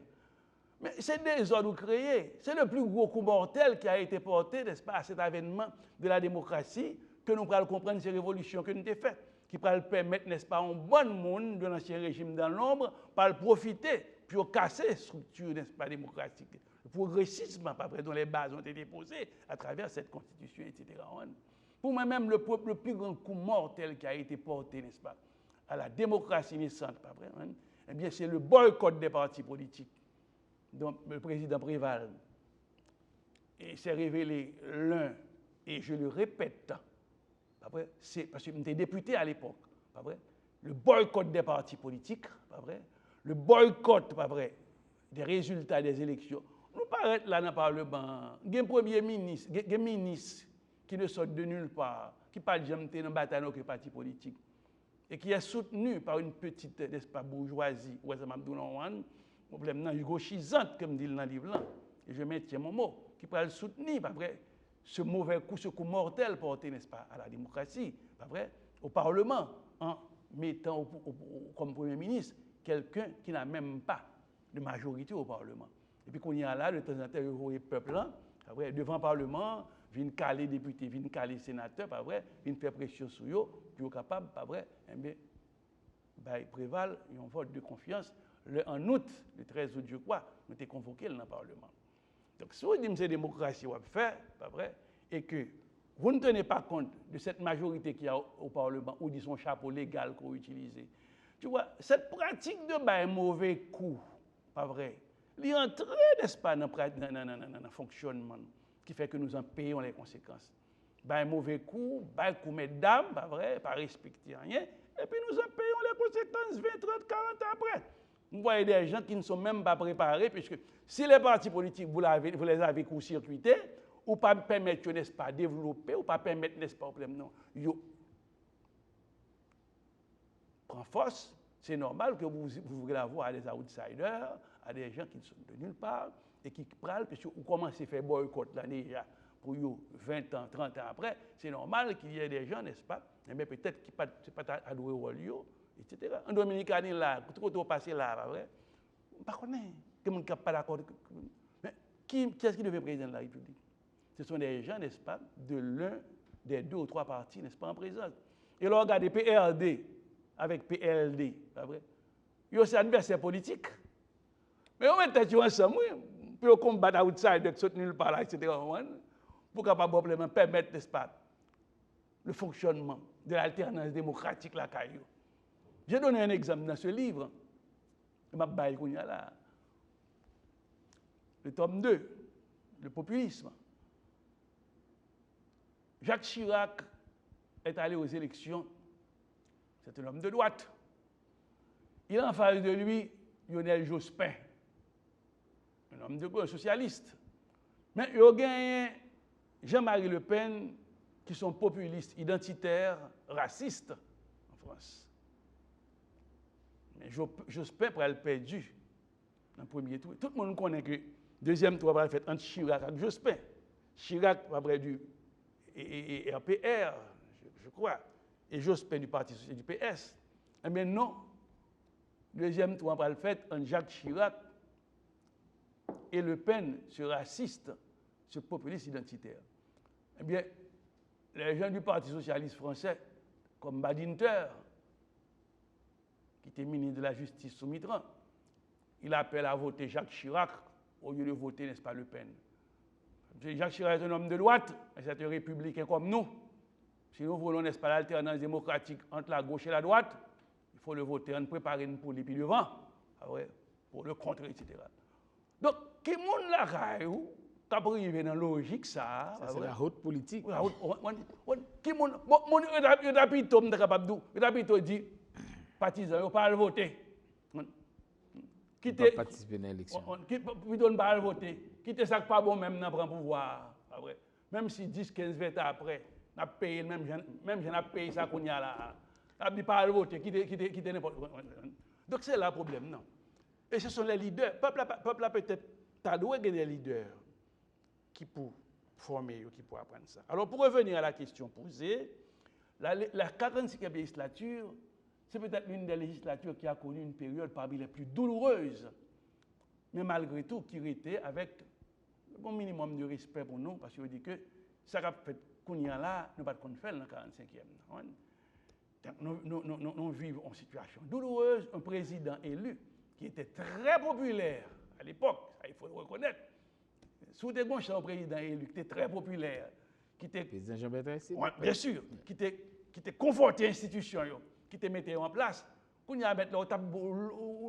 B: mais c'est des ordres créés. C'est le plus gros coup mortel qui a été porté, n'est-ce pas, à cet avènement de la démocratie que nous pourrons comprendre ces révolutions que nous avons faites, qui pourront permettre, n'est-ce pas, un bon monde de l'ancien régime dans l'ombre, par le profiter, pour casser les structures, n'est-ce pas, démocratiques. Le progressisme, après, dont les bases ont été posées à travers cette constitution, etc. Pour moi-même, le plus grand coup mortel qui a été porté, n'est-ce pas, à la démocratie naissante, pas vrai, eh bien, c'est le boycott des partis politiques. Donc, le président Préval s'est révélé l'un, et je le répète, c'est parce que j'étais député à l'époque, pas vrai? Le boycott des partis politiques, pas vrai? Le boycott, pas vrai, des résultats des élections. Nous paraît là dans le Parlement, il y a un premier ministre, il y a un ministre qui ne sort de nulle part, qui parle jamais dans la bataille avec les partis politiques, et qui est soutenu par une petite, n'est-ce pas, bourgeoisie, ou problème non gauchisante, comme dit dans le livre là, et je maintiens mon mot, qui peut le soutenir, pas vrai, ce mauvais coup, ce coup mortel porté, n'est-ce pas, à la démocratie, pas vrai, au Parlement, en mettant comme Premier ministre quelqu'un qui n'a même pas de majorité au Parlement. Et puis qu'on y a là, de temps en temps, le peuple là, pas vrai, devant le Parlement, vient caler député, vient caler sénateur, pas vrai, vient faire pression sur eux, puis ils sont capables, pas vrai, eh bien, Préval, ils ont un vote de confiance. En août, le 13 août, je crois, nous avons convoqué dans le Parlement. Donc, si vous dites que c'est la démocratie, vous faire, pas vrai, et que vous ne tenez pas compte de cette majorité qu'il y a au Parlement ou de son chapeau légal qu'on utilise, tu vois, cette pratique de un mauvais coup, pas vrai, il est entré, n'est-ce pas, dans le fonctionnement qui fait que nous en payons les conséquences. Un mauvais coup, un coup, mesdames, pas vrai, pas respecter rien, et puis nous en payons les conséquences 20, 30, 40 ans après. Vous voyez des gens qui ne sont même pas préparés, puisque si les partis politiques, vous les avez court-circuités, ou pas permettre, n'est-ce pas, développer, ou pas permettre, n'est-ce pas, non, prend force, c'est normal que vous voulez avoir à des outsiders, à des gens qui ne sont de nulle part, et qui prennent, puisque vous commencez à faire boycott l'année déjà, pour 20 ans, 30 ans après, c'est normal qu'il y ait des gens, n'est-ce pas, mais peut-être qui ne sont pas adoués au lieu, etc. En Dominicanie, là, tout le passé là, pas vrai? Je ne connais pas, que pas d'accord. Mais qui est-ce qui devient président de la République? Ce sont des gens, n'est-ce pas, de l'un des 2 ou 3 partis, n'est-ce pas, en présence. Et là, regardez PRD avec PLD, pas vrai? Ils sont adversaires politiques. Mais on met tête ensemble, pour combattre outside, soutenir par là, etc. Pour capablement permettre, n'est-ce pas, le fonctionnement de l'alternance démocratique la caillou. J'ai donné un exemple dans ce livre. Le tome 2, le populisme. Jacques Chirac est allé aux élections. C'est un homme de droite. Il a en face de lui Lionel Jospin, un homme de gauche, socialiste. Mais il y a gagné Jean-Marie Le Pen, qui sont populistes, identitaires, racistes en France. Mais Jospin pourrait le perdu dans le premier tour. Tout le monde connaît que le deuxième tour va être fait entre Chirac et Jospin. Chirac va près du RPR, je crois, et Jospin du Parti Socialiste du PS. Mais non, le deuxième tour va être fait entre Jacques Chirac et Le Pen, ce raciste, ce populiste identitaire. Eh bien, les gens du Parti Socialiste français, comme Badinter, qui était ministre de la Justice sous Mitterrand, il appelle à voter Jacques Chirac au lieu de voter, n'est-ce pas, Le Pen. Jacques Chirac est un homme de droite, c'est un républicain comme nous. Si nous voulons, n'est-ce pas, l'alternance démocratique entre la gauche et la droite, il faut le voter, on prépare une pour puis devant, pour le contre, etc. Donc, qui est monde là, qui a privé dans la logique, ça.
A: C'est la haute politique.
B: Qui est monde, il a plutôt dit, partisans, il ne pas voter.
A: Qui ne pas participer à l'élection.
B: Qui ne pas voter. Qui ne ça pas bon même dans le pouvoir. Même si 10, 15, 20 ans après, on a payé, même je n'ai payé ça qu'on y a là. On ne pas voter, qui n'importe quoi. Donc c'est là le problème, non. Et ce sont les leaders. Le peuple a peut-être doit des leaders qui pour former, qui pour apprendre ça. Alors pour revenir à la question posée, la 45e législature, c'est peut-être l'une des législatures qui a connu une période parmi les plus douloureuses, mais malgré tout, qui était avec un bon minimum de respect pour nous, parce qu'on dit que ça a fait qu'on y a là, nous ne pouvons pas faire dans la 45e. Nous vivons en situation douloureuse, un président élu qui était très populaire à l'époque, il faut le reconnaître. Sous des gauches, un président élu qui était très populaire, qui était.
A: Président Jean-Bertrand.
B: Ouais, bien sûr, qui était conforté à l'institution, qui était mis en place. Qu'on y a maintenant,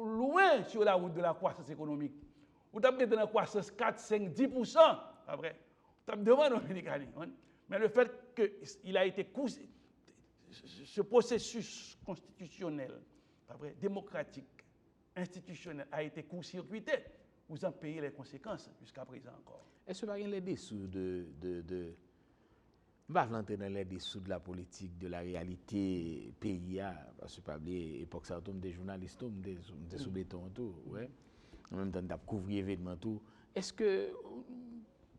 B: loin sur la route de la croissance économique. Vous avez dans la croissance 4, 5, 10%. Après, vous avez devant nos Américains. Mais le fait qu'il a été ce processus constitutionnel, après, démocratique, institutionnel, a été court-circuité. Vous en payez les conséquences jusqu'à présent encore.
A: Est-ce que vous avez les dessous de on va rentrer dans les dessous de la politique, de la réalité pays, parce que pas oublier l'époque ça tombe des journalistes, des sous béton tout, ouais. En même temps d'ap couvrir événement tout. Est-ce que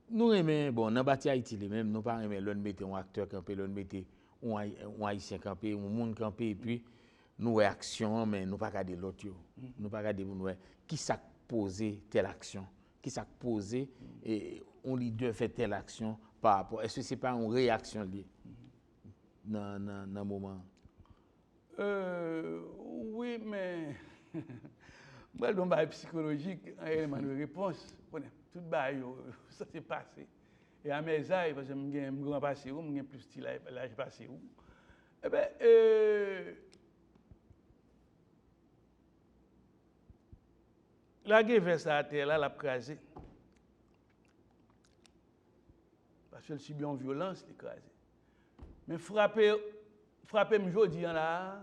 A: nous aimons bon dans bâti Haïti les mêmes, nous pas aimer l'on mettre un acteur campé, l'on mettre un haïtien campé, un monde campé et puis nous réaction mais nous pas regarder l'autre yo. Nous pas regarder nous qui ça poser telle action, qui ça poser et on leader fait telle action par rapport. Est-ce que c'est pas une réaction liée dans moment?
B: Oui, mais moi, dans le psychologique, un élément de réponse, tout ça s'est passé. Et à mes âges, parce que je suis un grand passé, je suis plus style à l'âge passé. Eh bien, la guerre vers sa terre, là, l'a crasé. Parce qu'elle subit en violence, l'écrasé. Mais frapper aujourd'hui, là,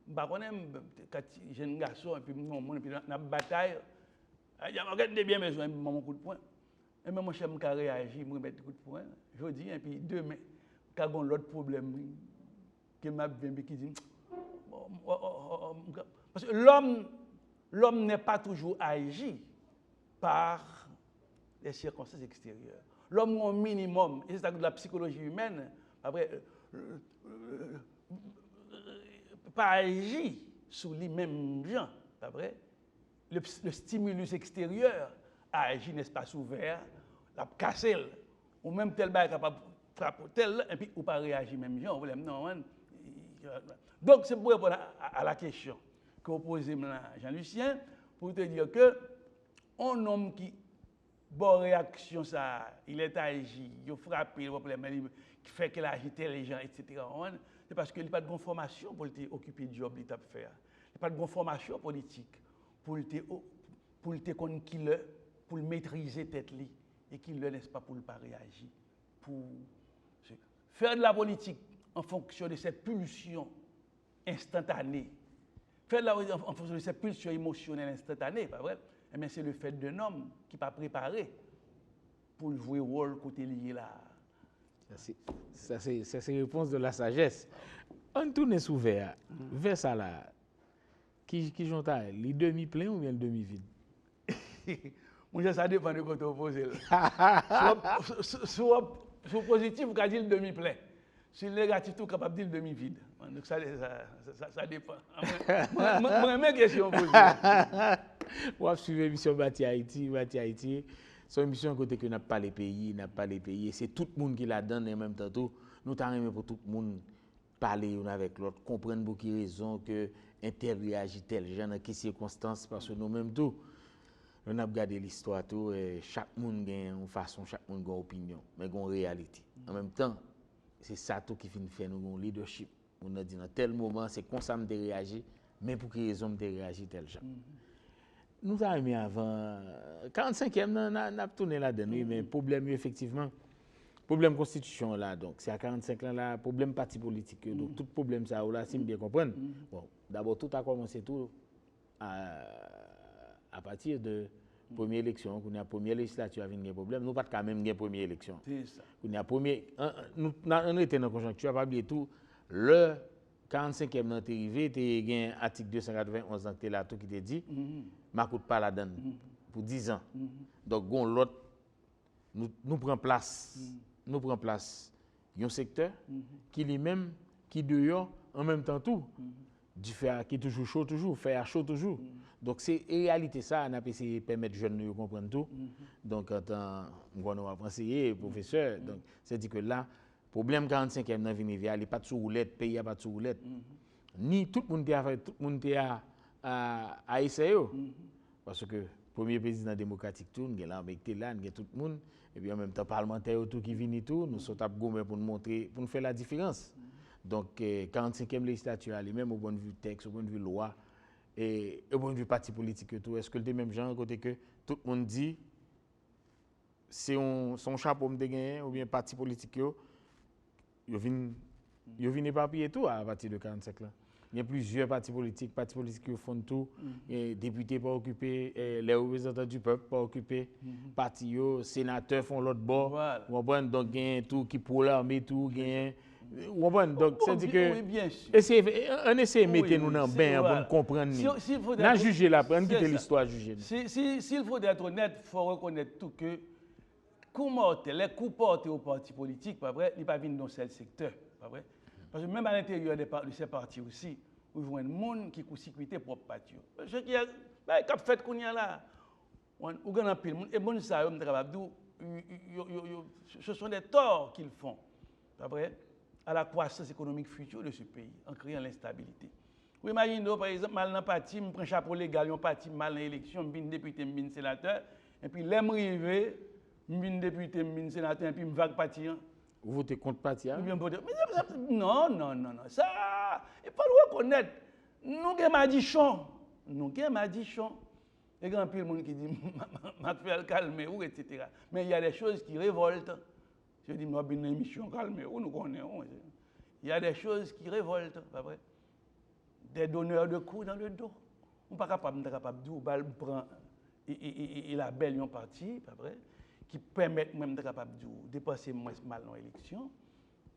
B: je ne sais pas, quand jeune garçon, et puis dans la bataille, il y a bien besoin de mon coup de poing. Et même mon chef m'a réagi, je mettre coup de poing. Je dis, et puis demain, quand on a l'autre problème, qui m'a bien qui dit, parce que l'homme n'est pas toujours agi par les circonstances extérieures. L'homme a un minimum, et c'est ça de la psychologie humaine, après, pas agi sur les mêmes gens, pas vrai? Le stimulus extérieur a agi dans l'espace ouvert, la cassé, ou même tel bail capable frapper tel, et puis ou pas réagir même gens, non. Donc c'est pour répondre à la question que vous posez Jean-Lucien, pour te dire que un homme qui bon réaction ça, il est agi, il a frappé le problème, qui fait qu'il a agité les gens, etc. C'est parce qu'il n'a pas de bonne formation pour occuper le job qu'il a fait. Il n'a pas de bonne formation politique pour le connaître qui le, pour le maîtriser tête li et qui le n'est pas pour ne pas réagir. Pour faire de la politique en fonction de cette pulsion instantanée. Faire de la politique en fonction de cette pulsion émotionnelle instantanée, pas vrai? Mais c'est le fait d'un homme qui n'est pas préparé pour jouer le rôle côté lié là.
A: Ça, c'est la réponse de la sagesse. On tourne souvent vers ça là. Qui j'entends, les demi-pleins ou bien le demi-vide?
B: Moi, ça dépend de côté opposé. Sur positif, vous pouvez dire le demi-plein. Sur le négatif, vous capable de dire le demi-vide. Donc ça dépend. Moi, mes questions posées.
A: On suivre l'émission Bâti Haïti. C'est une émission côté que n'a pas les pays, c'est tout le monde qui la donne et en même temps tout. Nous t'arrêtons pour tout le monde parler une avec l'autre, comprendre beaucoup de raisons que intel réagit tel genre dans quelles circonstances parce que nous-mêmes tout on a regardé l'histoire tout et chaque monde a une façon, chaque monde a une opinion, mais a une réalité. En même temps, c'est ça tout qui finit faire nous un leadership. On a dit dans tel moment c'est comme ça me réagir, mais pour quelle raison me réagir tel genre. Nous avons mis avant 45e, on a tourné là-dedans, mais problème effectivement, problème constitution là, donc c'est à 45 ans là, problème parti politique, donc tout problème ça là, si je bien comprendre. Bon, d'abord tout a commencé tout à partir de première élection, quand on a première législature avec un problème, nous pas quand même une première élection.
B: C'est ça.
A: On a on était dans conjoncture, pas oublier tout le 45e nan te arrivé, te gen article 291 dans là tout qui te dit ma coûte pas la donne pour 10 ans. Donc gon l'autre nous prend place. Nous prend place un secteur qui lui-même qui dehors en même temps tout du fer qui est toujours chaud toujours, fer chaud toujours. Donc c'est en réalité ça on a essayé permettre jeunes de comprendre tout. Donc en tant on va conseiller professeur donc c'est dit que là problème 45e dans Vinivia, il pas de sous roulette, pays a pas de sous roulette. Ni tout le monde a essayé parce que premier président démocratique tout, il là avec là, il tout le monde et puis en même temps parlementaire tout qui vient tout, nous sommes gommé pour nous montrer pour nous faire la différence. Donc 45e législature lui-même au point de vue texte, au point de vue loi et au point de vue parti politique tout, est-ce que le même genre côté que tout le monde dit c'est son chapeau me gagner ou bien parti politique yo vinn éparpiller tout à partir de 45 là. Il y a plusieurs partis politiques qui font tout, les députés pas occupés, les représentants du peuple pas occupés, partis sénateurs font l'autre bord. Voilà. Donc il y a tout qui pour l'armée tout gagne. Donc c'est dit que on essaie de mettre nous dans bain pour nous comprendre. N'a juger la prendre quitter l'histoire juger.
B: S'il faut être honnête, il faut reconnaître tout que les coups portés aux partis politiques, pas vrai, ils ne pas venir dans ce secteur, pas vrai. Parce que même à l'intérieur de ces partis aussi, vous voyez des gens qui court-circuité propre parti. Ce qui a fait qu'on y a là, on a un pile monde et bon ça, ce sont des torts qu'ils font, pas vrai, à la croissance économique future de ce pays, en créant l'instabilité. Vous imaginez, par exemple, mal dans le parti, je prends un chapeau légal, un parti mal dans l'élection, je suis député, je suis sénateur, et puis l'aime arriver. Je suis député, je suis sénateur, et puis je vais parti.
A: Vous votez contre parti?
B: Non. Ça, il faut le reconnaître. Nous avons madichon. Il y a un peu de monde qui dit, je vais calmer, etc. Mais il y a des choses qui révoltent. Je dis, nous avons une émission calmer, nous connaissons. Il y a des choses qui révoltent, pas vrai? Des donneurs de coups dans le dos. On n'est pas capable de prendre la belle en partie, pas vrai? Qui permettent même de dépasser moins mal dans l'élection.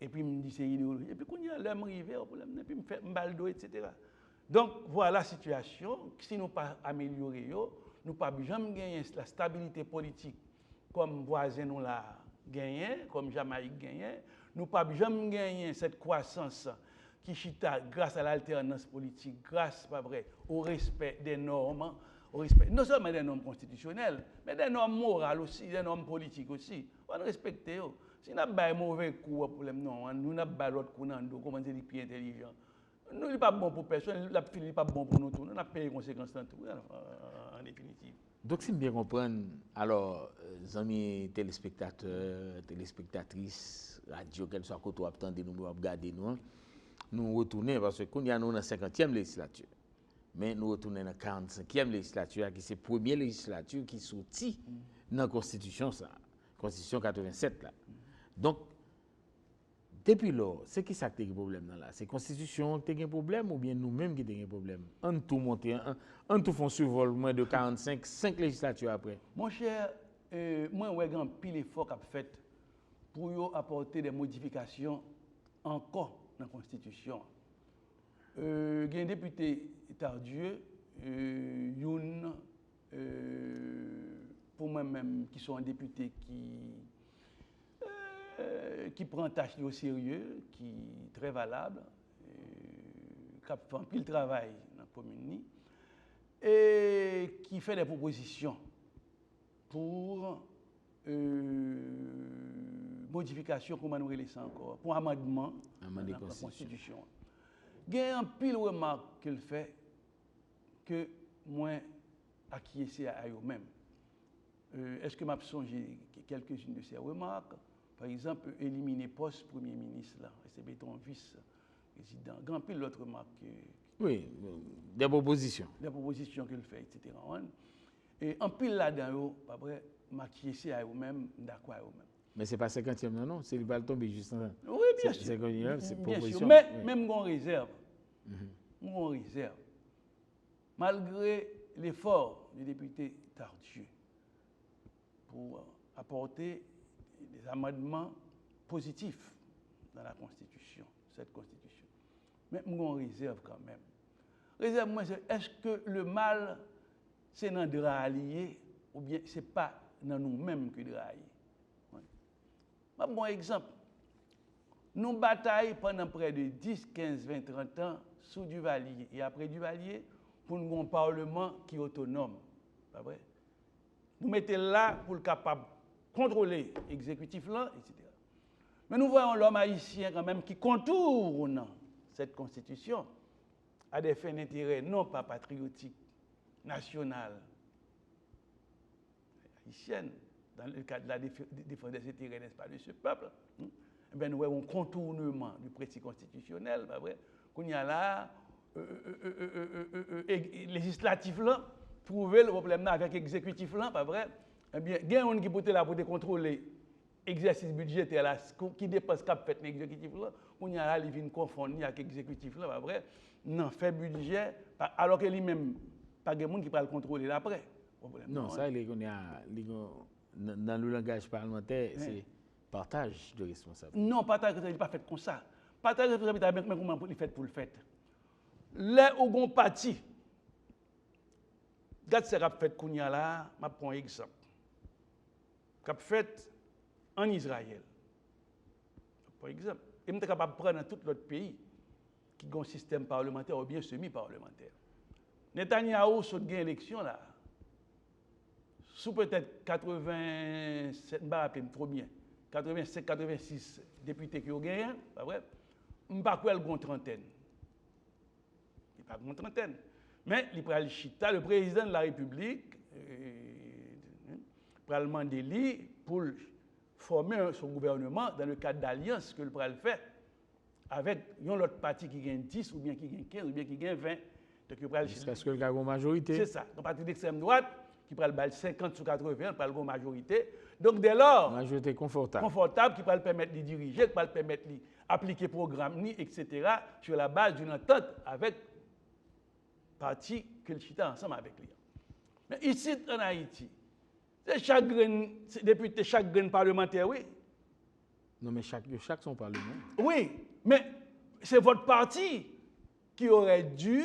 B: Et puis, me dit c'est idéologie. Et puis, quand il y a l'homme arrivé au problème, et puis, me fait baldo, etc. Donc, voilà la situation. Si nous ne pas améliorer, nous ne pas jamais gagner la stabilité politique comme voisins nous l'a gagné, comme Jamaïque gagné. Nous ne pas jamais gagner cette croissance qui chita grâce à l'alternance politique, grâce, pas vrai, au respect des normes, au respect, non seulement des normes constitutionnelles, mais des normes morales aussi, des normes politiques aussi. On doit respecter. Si nous avons un mauvais coup, non, nous avons l'autre coup, comment dire, plus intelligent. Nous, ce n'est pas bon pour personne, la fille n'est pas bon pour nous tous. Nous avons payé les conséquences dans tout, en définitive.
A: Donc, si je bien comprendre, alors, amis téléspectateurs, téléspectatrices, radio, quel soit côté attendez nous, regarder nous, nous retournons parce que nous sommes dans la 50e législature. Mais nous retournons dans la 45e législature, qui est la première législature qui sortit dans la Constitution, ça, Constitution 87. Là. Donc, depuis là, c'est qui ça qui a un problème là? C'est la Constitution qui a un problème ou bien nous-mêmes qui avons un problème? On tout monter, on tout font survolement de 45, 5 législatures après.
B: Mon cher, moi, j'ai un pile effort qu'a fait pour apporter des modifications encore dans la Constitution. Il y a un député Tardieu, pour moi-même, qui sont un député qui prend tâche au sérieux, qui est très valable, qui fait un pile travail dans la commune, et qui fait des propositions pour modification, comment nous relève ça encore, pour amendement dans la Constitution. Il y a un pile remarque qu'il fait que moi, acquiescer à eux-mêmes. Est-ce que m'a songé quelques-unes de ces remarques? Par exemple, éliminer poste Premier ministre, c'est béton vice-président. Grand pile l'autre remarque.
A: Oui, des propositions.
B: Des propositions qu'il fait, etc. Et en pile là-dedans, après, m'acquiescer à eux-mêmes, d'accord à eux-mêmes.
A: Mais ce n'est pas 50e, non? C'est le bal tombé juste en
B: oui, bien sûr.
A: 50e, c'est proposition.
B: Sûr. Mais oui. Même on réserve. On réserve. Malgré l'effort du député Tardieu pour apporter des amendements positifs dans la Constitution, cette Constitution. Mais on réserve quand même. Réserve, moi, est-ce que le mal, c'est dans le allié ou bien ce n'est pas dans nous-mêmes que le allié? Un bon exemple. Nous bataillons pendant près de 10, 15, 20, 30 ans sous Duvalier et après Duvalier pour nous avoir un Parlement qui est autonome. Pas vrai? Nous mettons là pour le capable de contrôler l'exécutif là, etc. Mais nous voyons l'homme haïtien quand même qui contourne cette constitution à des fins d'intérêt non pas patriotiques, nationales, haïtiennes, dans le cadre de la défense des intérêts, n'est-ce pas, de ce peuple. Eh bien, nous voyons un contournement du précis constitutionnel, pas vrai? Qu'on y a là, législatif là, trouver le problème là avec l'exécutif là, pas vrai? Eh bien, il y a un qui peut être là pour contrôler l'exercice budgétaire là, qui dépasse cap fait l'exécutif là, on y a là, il vient confondre avec l'exécutif là, pas vrai? Non, fait budget, alors que lui-même, pas de monde qui peut le contrôler là après.
A: Non, ça, dans le langage parlementaire, c'est partage de responsabilité.
B: Non, partage de responsabilité n'est pas fait comme ça. Partage de responsabilité, mais comment il fait pour le faire? Les au parti, regarde ce qu'a fait Kounia là, je prends un exemple. Qu'a fait en Israël. Par exemple, et je suis capable de prendre dans tout l'autre pays qui a un système parlementaire ou bien semi-parlementaire. Netanyahou saute une élection là. Sous peut-être 87, je trop bien, 85, 86 députés qui ont gagné, pas vrai? Je ne sais pas une trentaine. Il n'y a pas une trentaine. Mais le président de la République, pour demander lui pour former son gouvernement dans le cadre d'alliance que le président fait avec un autre parti qui gagne 10 ou bien qui gagne 15 ou bien qui gagne 20.
A: Jusqu'à ce que le a une majorité.
B: C'est ça. Un parti d'extrême droite qui prend le 50 sur 80, qui une majorité. Donc dès lors,
A: majorité confortable.
B: Confortable, qui peut le permettre de diriger, qui peut le permettre d'appliquer le programme, etc., sur la base d'une entente avec le parti que le chita ensemble avec lui. Mais ici, en Haïti, c'est député, chaque grain parlementaire, oui.
A: Non, mais chaque son parlement.
B: Oui, mais c'est votre parti qui aurait dû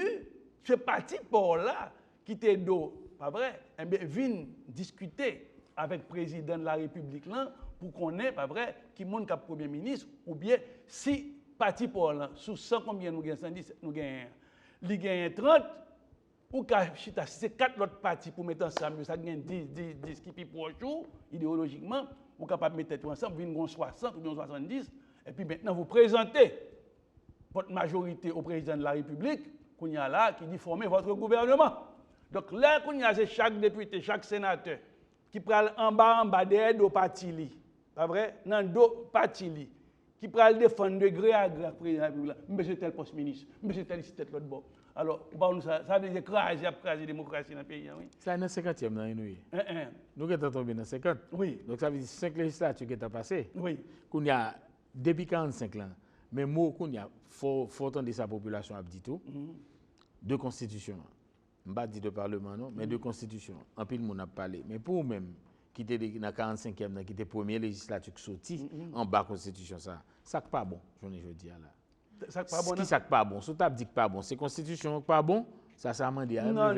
B: faire partie pour là, qui était d'eau. Pas vrai? Eh bien, viennent discuter avec le président de la République là, pour qu'on ait, pas vrai, qui monte comme Premier ministre, ou bien si parti pour là, sous 100 combien nous gagnons 110, nous gagnons. Il gagne 30, ou si c'est 4 autres partis pour mettre ensemble, ça gagne 10 qui est proche, idéologiquement, vous êtes capable de mettre tout ensemble, vous avez 60 ou bien 70, et puis maintenant vous présentez votre majorité au président de la République, qu'on y a là, qui dit former votre gouvernement. Donc là, qu'on y a, c'est chaque député, chaque sénateur, qui prend en bas d'aide au parti, pas vrai? Dans le parti, qui prend le défendre de gré à gré, président de la République, monsieur tel poste ministre, monsieur tel ici, tel l'autre bord. Alors, ça veut dire écraser la démocratie dans le pays. Oui.
A: Ça est dans 50e, non, nous. Nous sommes tombés dans 50.
B: Oui.
A: Donc ça veut dire 5 législatures qui sont passées.
B: Oui.
A: Qu'on y a, depuis 45 ans, mais moi, qu'on y a, faut entendre sa population a dit tout. Deux constitutions. Je ne vais pas dire de parlement, non, mais deux constitutions. En pile, on a parlé. Mais pour nous-mêmes, qui était dans la 45e, qui était première législature qui sortit en bas constitution, ça n'est pas bon, je dis là.
B: Ça pas bon.
A: Qui ça pas bon? Si tu dit que pas bon, c'est constitution pas bon, ça c'est amendé.
B: Non,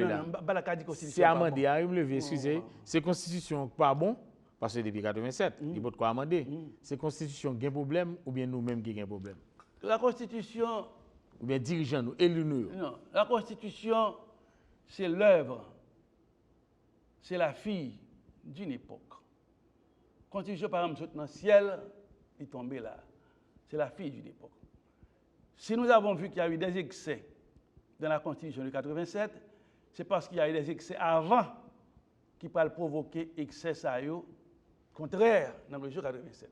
B: constitution.
A: C'est amendé, il me lever, excusez. C'est constitution pas bon parce que depuis 87, il faut quoi amender. C'est constitution qui a un problème ou bien nous-mêmes qui avons un problème.
B: La constitution
A: ou bien dirigeants nous, élus nous.
B: Non, la constitution c'est l'œuvre. C'est la fille d'une époque. La constitution par exemple dans le ciel, il est tombé là. C'est la fille d'une époque. Si nous avons vu qu'il y a eu des excès dans la Constitution de 87, c'est parce qu'il y a eu des excès avant qui peuvent provoquer excès contraire dans la Constitution 87.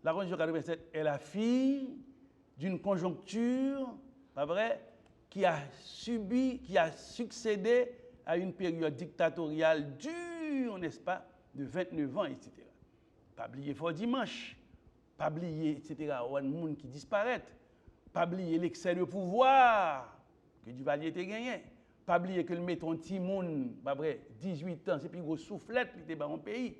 B: La Constitution 87 est la fille d'une conjoncture, pas vrai, qui a succédé à une période dictatoriale dure, n'est-ce pas, de 29 ans, etc. Pas oublier Fort Dimanche, pas oublier, etc., un monde qui disparaît. Pas oublier l'excès de pouvoir que Duvalier a gagné. Pas oublier que le metton Timoun, 18 ans, c'est plus gros soufflette qui était dans mon pays.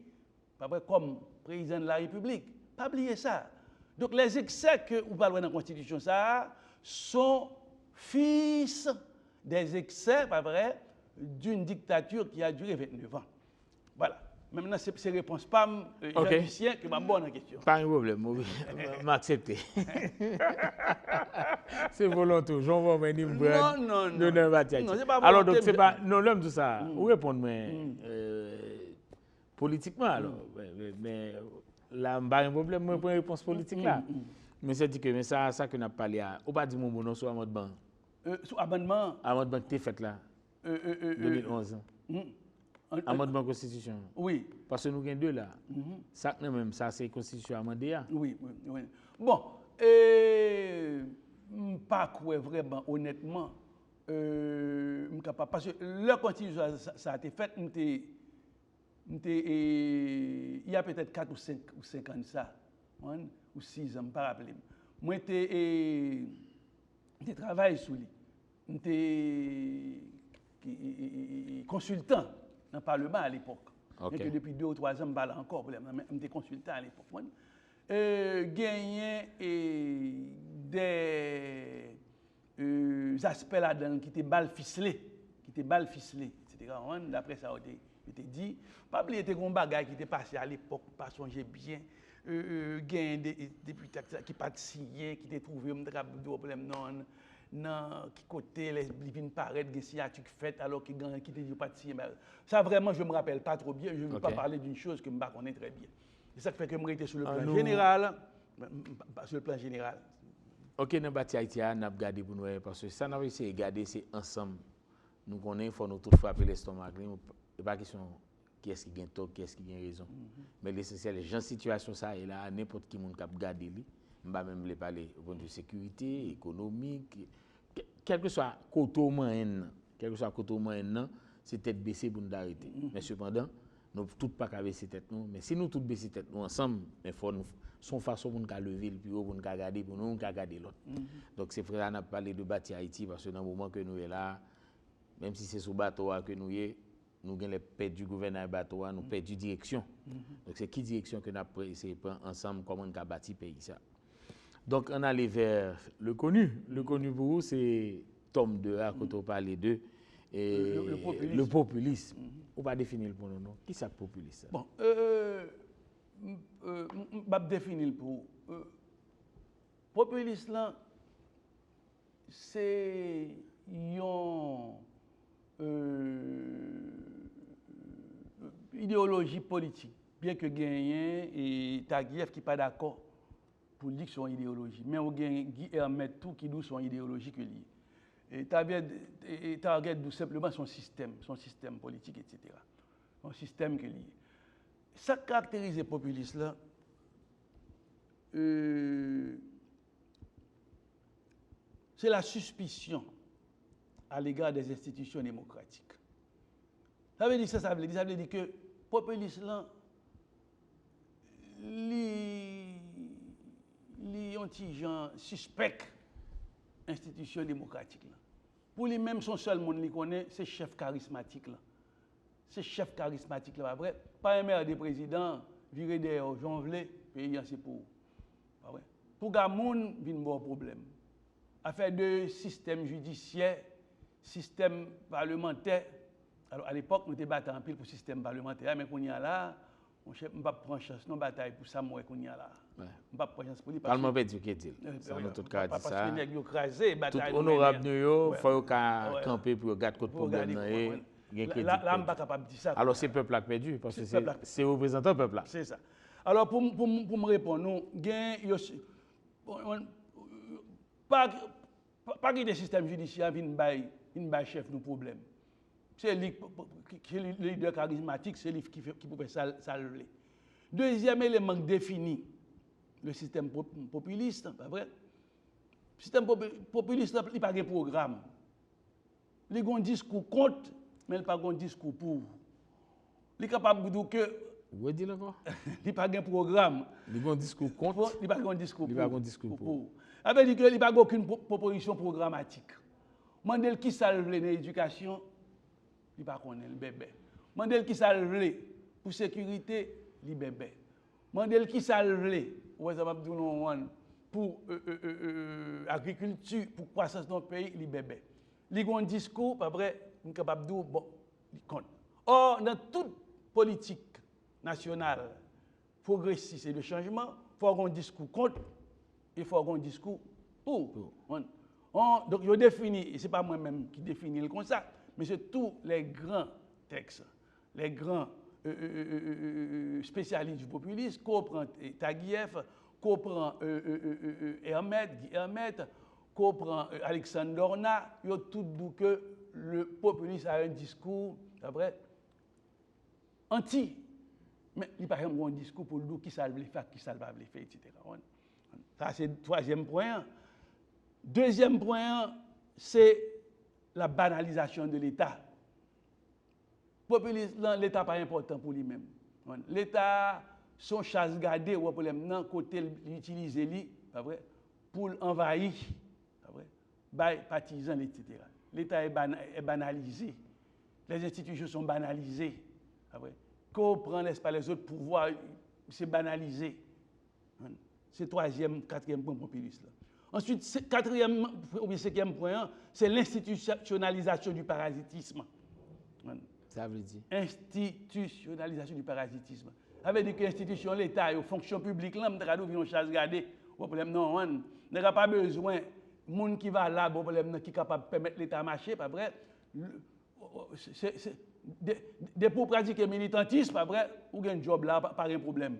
B: Pas vrai, comme président de la République. Pas oublier ça. Donc les excès que vous parlez dans la Constitution, ça, sont fils des excès, pas vrai, d'une dictature qui a duré 29 ans. Voilà. Maintenant, c'est réponse pas Jean-Lucien qui m'a bonne en question.
A: Pas un problème, je m'accepte. C'est volontaire, j'en vois venir.
B: Non,
A: c'est pas alors, donc, c'est pas. Non, l'homme, tout ça. Vous répondez, politiquement, alors. Mais là, je pas un problème, moi, pour une réponse politique là. Mais c'est dit que ça que nous avons parlé, on pas dire mon nom sur Amod Ban.
B: Sur abonnement.
A: Amod Ban qui est fait là. 2011. En mode de constitution.
B: Oui.
A: Parce que nous avons deux là. Ça, même, ça c'est constitution amendée.
B: Oui. Bon, pas quoi vraiment, honnêtement, parce que la constitution, ça a été fait, il y a peut-être 4 ou 5 ans ça, ou 6 ans, je ne me rappelle. Moi, j'ai travaillé sur lui. J'étais consultant dans le Parlement à l'époque. Okay. Depuis 2 ou 3 ans, je parle encore, j'étais consultant à l'époque. Gagné des aspects là-dedans qui étaient mal ficelés, etc. D'après ça, il était dit. Pas oublier que un bagage qui était passé à l'époque, pas songer bien. Gagné des députés qui pas signé, qui étaient trouvés un problème non, qui côté les viennent paraître des sciatiques faites alors qu'ils étaient pas signé. Ça vraiment, je me rappelle pas trop bien. Je ne veux pas parler d'une chose que je ne connais très bien. C'est ça qui fait que je suis sur le plan général. Sur le plan général.
A: Ok, nous avons Haïti, nous avons regardé pour nous, parce que ça, nous avons essayé de regarder, c'est ensemble. Nous connaissons, il faut nous tous frapper l'estomac. Il n'y a pas question qui est-ce qui gagne tort, qui est-ce qui gagne raison. Mais l'essentiel, les gens situation, ça, et là, n'importe qui peut regarder. Je ne vais même parler au point de vue sécurité, économique, quel que soit le côté moyen, c'est tête baissée pour nous arrêter. Mais cependant, nous ne pouvons pas baisser tête nous, mais si nous tous baisser tête nous ensemble, il faut nous son façon pour nous lever le plus haut, pour nous garder, pour nous garder l'autre. Donc c'est vrai qu'on a parlé de bâtir Haïti parce que dans le moment que nous sommes là, même si c'est sous bateau que nous sommes, nous avons perdu du gouvernement bateau, nous perdu direction. Donc c'est qui direction que nous avons essayé de prendre ensemble, comment on a bâti le pays. Ça. Donc on allait vers le connu. Le connu pour vous, c'est tome 2, quand on parle d'eux. Le populisme. On va définir pour nous, non? Qui c'est le populisme?
B: Bon, je vais définir pour populiste là, c'est une idéologie politique, bien que gagné et Taguieff qui pas d'accord pour dire que son idéologie, mais on gagne Guy Hermet tout qui dit son idéologie que lié. Et Taguieff tout simplement son système politique, etc. Son système que lié. Ça caractérise les populistes là. C'est la suspicion à l'égard des institutions démocratiques. Ça veut dire ça veut dire que populiste là, les gens suspectent institutions démocratiques là. Pour lui-même, son seul monde qui connaît, c'est chef charismatique là. C'est chef charismatique là, vrai. Pas un maire des présidents, viré des gens vle, pays c'est pour. Pas vrai. Pour Gamoun, il y a un bon problème. Affaire de système judiciaire, système parlementaire. Alors à l'époque, nous étions battus en pile pour le système parlementaire, mais qu'on y a là, on ne peut pas prendre chance, non bataille pour ça, moi, qu'on y a là. On ne peut pas prendre chance pour lui.
A: Parlement pédique, dit. Ça, nous tout cas dit ça.
B: Parce qu'il y a écrasé,
A: bataille. Tout honorable, il faut camper pour regarder le problème. Là, je ne suis pas capable de dire ça. Alors, c'est le peuple qui a perdu, parce que c'est le représentant du peuple là.
B: C'est ça. Alors, pour me répondre, pas que le système judiciaire vienne bailler chef de problème. C'est le leader charismatique, c'est lui qui peut faire ça. Deuxième élément défini, le système populiste, pas vrai? Le système populiste, il n'a pas de programme. Il a un discours contre, mais il n'a pas un discours pour. Il est capable de dire que.
A: Vous dites encore?
B: Il n'a pas de programme.
A: Il a un discours contre.
B: Il n'a pas un discours pour.
A: Il n'a pas un discours pour.
B: Ça veut dire qu'il n'a pas aucune proposition programmatique. Mandel qui salve l'éducation, il n'a pas le bébé. Mandel qui salve pour sécurité, il bébé. Mandel qui salve pour agriculture, pour croissance dans le pays, il bébé. Il a un discours, après, il est capable de dire, bon, il compte. Or, dans toute politique nationale progressiste et de changement, il faut avoir un discours contre, il faut avoir un discours pour. Donc, je définis, et ce n'est pas moi-même qui définis le comme ça, mais c'est tous les grands textes, les grands spécialistes du populisme, qu'on prend Taguieff, qu'on prend Hermet, qu'on prend Alexandre Dorna, ils ont tout dit que le populisme a un discours, après, anti, mais il n'y a pas un discours pour dire qui ça va faire, qui ça va faire, etc. Ça, c'est le troisième point. Deuxième point, c'est la banalisation de l'État. Populisme, l'État n'est pas important pour lui-même. L'État, son chasse gardée, ou problème, non, côté l'utiliser pour envahir, partisans, etc. L'État est banalisé. Les institutions sont banalisées. Qu'on prend les autres pouvoirs, c'est banalisé. C'est le troisième, quatrième point populiste. Ensuite, quatrième ou cinquième point, c'est l'institutionnalisation du parasitisme.
A: Ça veut dire?
B: Institutionnalisation du parasitisme. Ça veut dire que l'institution, l'État, les fonctions publiques, là, on chasse garder. Non, on n'a pas besoin de monde qui va là, qui est capable de permettre l'État de marcher. Après, pour pratiquer le militantisme, après, ou un job là, pas un problème.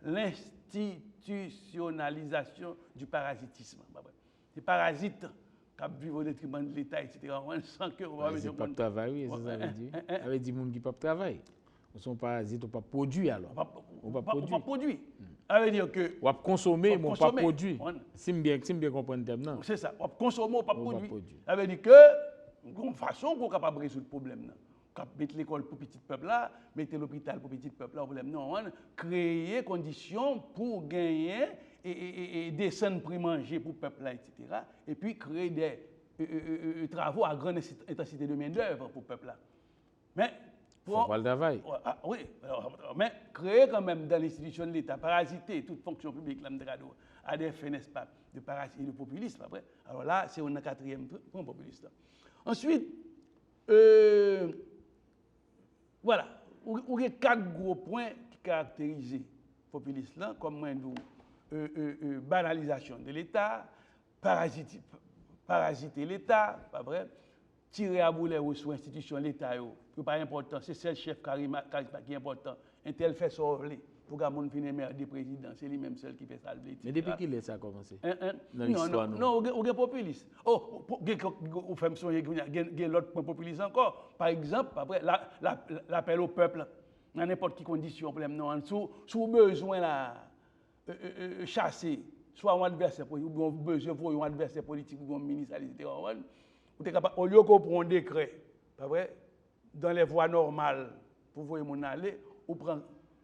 B: L'institutionnalisation du parasitisme. Les parasites qui vivent au détriment de l'État, etc. On sent que...
A: C'est pas de travail, oui, ça veut dire. Ça veut dire gens qui ne peuvent pas travailler. Ils sont parasites, on ne peut pas produire alors. On ne peut pas produire.
B: Ça veut dire que...
A: On va consommer, mais on ne peut pas produire. Si je bien comprendre le terme, non.
B: C'est ça. On va consommer, on ne peut pas produire. Ça veut dire que, de façon qu'on est capable de résoudre le problème. Mettre l'école pour petit peuple là, mettre l'hôpital pour petit peuple là, non, créer des conditions pour gagner et descendre prix manger pour le peuple là, etc. Et puis créer des travaux à grande intensité de main-d'œuvre pour le peuple là. Mais
A: pour le travail.
B: Oui, mais créer quand même dans l'institution de l'État, parasiter toute fonction publique là, à des fins, n'est-ce pas, de parasiter le populisme après. Alors là, c'est un quatrième point populiste. Ensuite, voilà, il y a 4 gros points qui caractérisent le populisme là, comme moi, banalisation de l'État, parasiter l'État, pas vrai, tirer à boulet sur l'institution de l'État, c'est pas important, c'est seul chef charisme qui est important. Un tel fait sortir pour que mon finisse maire des présidents, c'est lui-même seul qui fait ça.
A: Mais depuis qu'il est ça a commencé dans
B: non,
A: l'histoire,
B: non, on est populiste. Oh, on fait songer qu'il y a l'autre point populiste encore. Par exemple, après, l'appel au peuple, dans n'importe quelle condition, sous besoin là, chasser, soit un adversaire politique, ou besoin pour un adversaire politique, ou un ministre, etc. Au lieu qu'on prend un décret, pas vrai, dans les voies normales, pour voir mon aller, on prend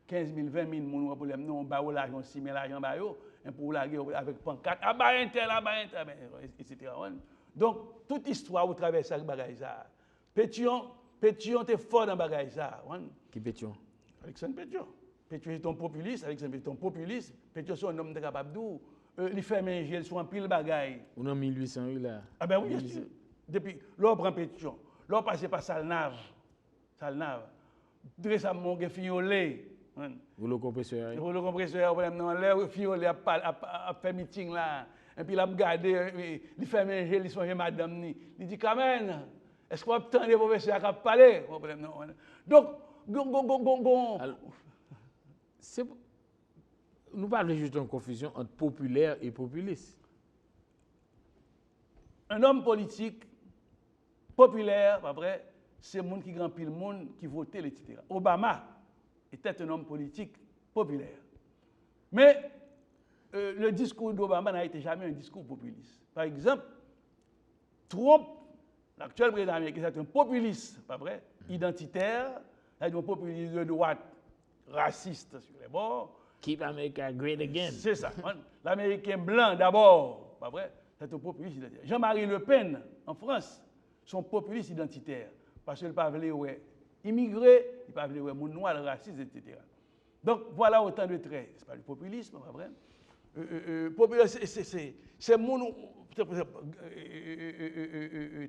B: 15 000, 20 000 mon problème, non, on va l'argent, 6 000 l'argent, pour la avec pancarte, etc. Donc, toute histoire, vous traversez avec bagaille ça. Pétion, t'es fort dans bagaille ça.
A: Qui Pétion?
B: Alexandre Pétion. Pétion est un populiste, Alexandre Pétion est un populiste. Pétion, c'est un homme de capable d'où. Il fait manger, il soit en pile bagaille.
A: On est en 1808 là.
B: Ah ben oui, bien sûr. Depuis, l'on prend Pétion, l'on passe par Salnave. Récemment, on a fiolé.
A: Rouleau compresseur.
B: Le compresseur, l'air fiolé a fait meeting là. Et puis il a regardé, il fait manger, il songe madame. Il dit, Kamen, est-ce qu'on va attendre les professeurs à parler? Donc,
A: nous parlons juste d'une confusion entre populaire et populiste.
B: Un homme politique, populaire, pas vrai, c'est le monde qui grand pile le monde, qui votait, etc. Obama était un homme politique populaire. Mais le discours d'Obama n'a été jamais un discours populiste. Par exemple, Trump, l'actuel président américain, c'est un populiste, pas vrai, identitaire, c'est un populiste de droite, raciste sur les bords.
A: Keep America great again.
B: C'est ça. L'Américain blanc d'abord, pas vrai, c'est un populiste identitaire. Jean-Marie Le Pen, en France, sont populistes identitaires. Parce qu'il ne pas voulu immigrer, il ne pas voulu mon noir, raciste, etc. Donc voilà autant de traits. Ce n'est pas du populisme, pas vrai. C'est mon.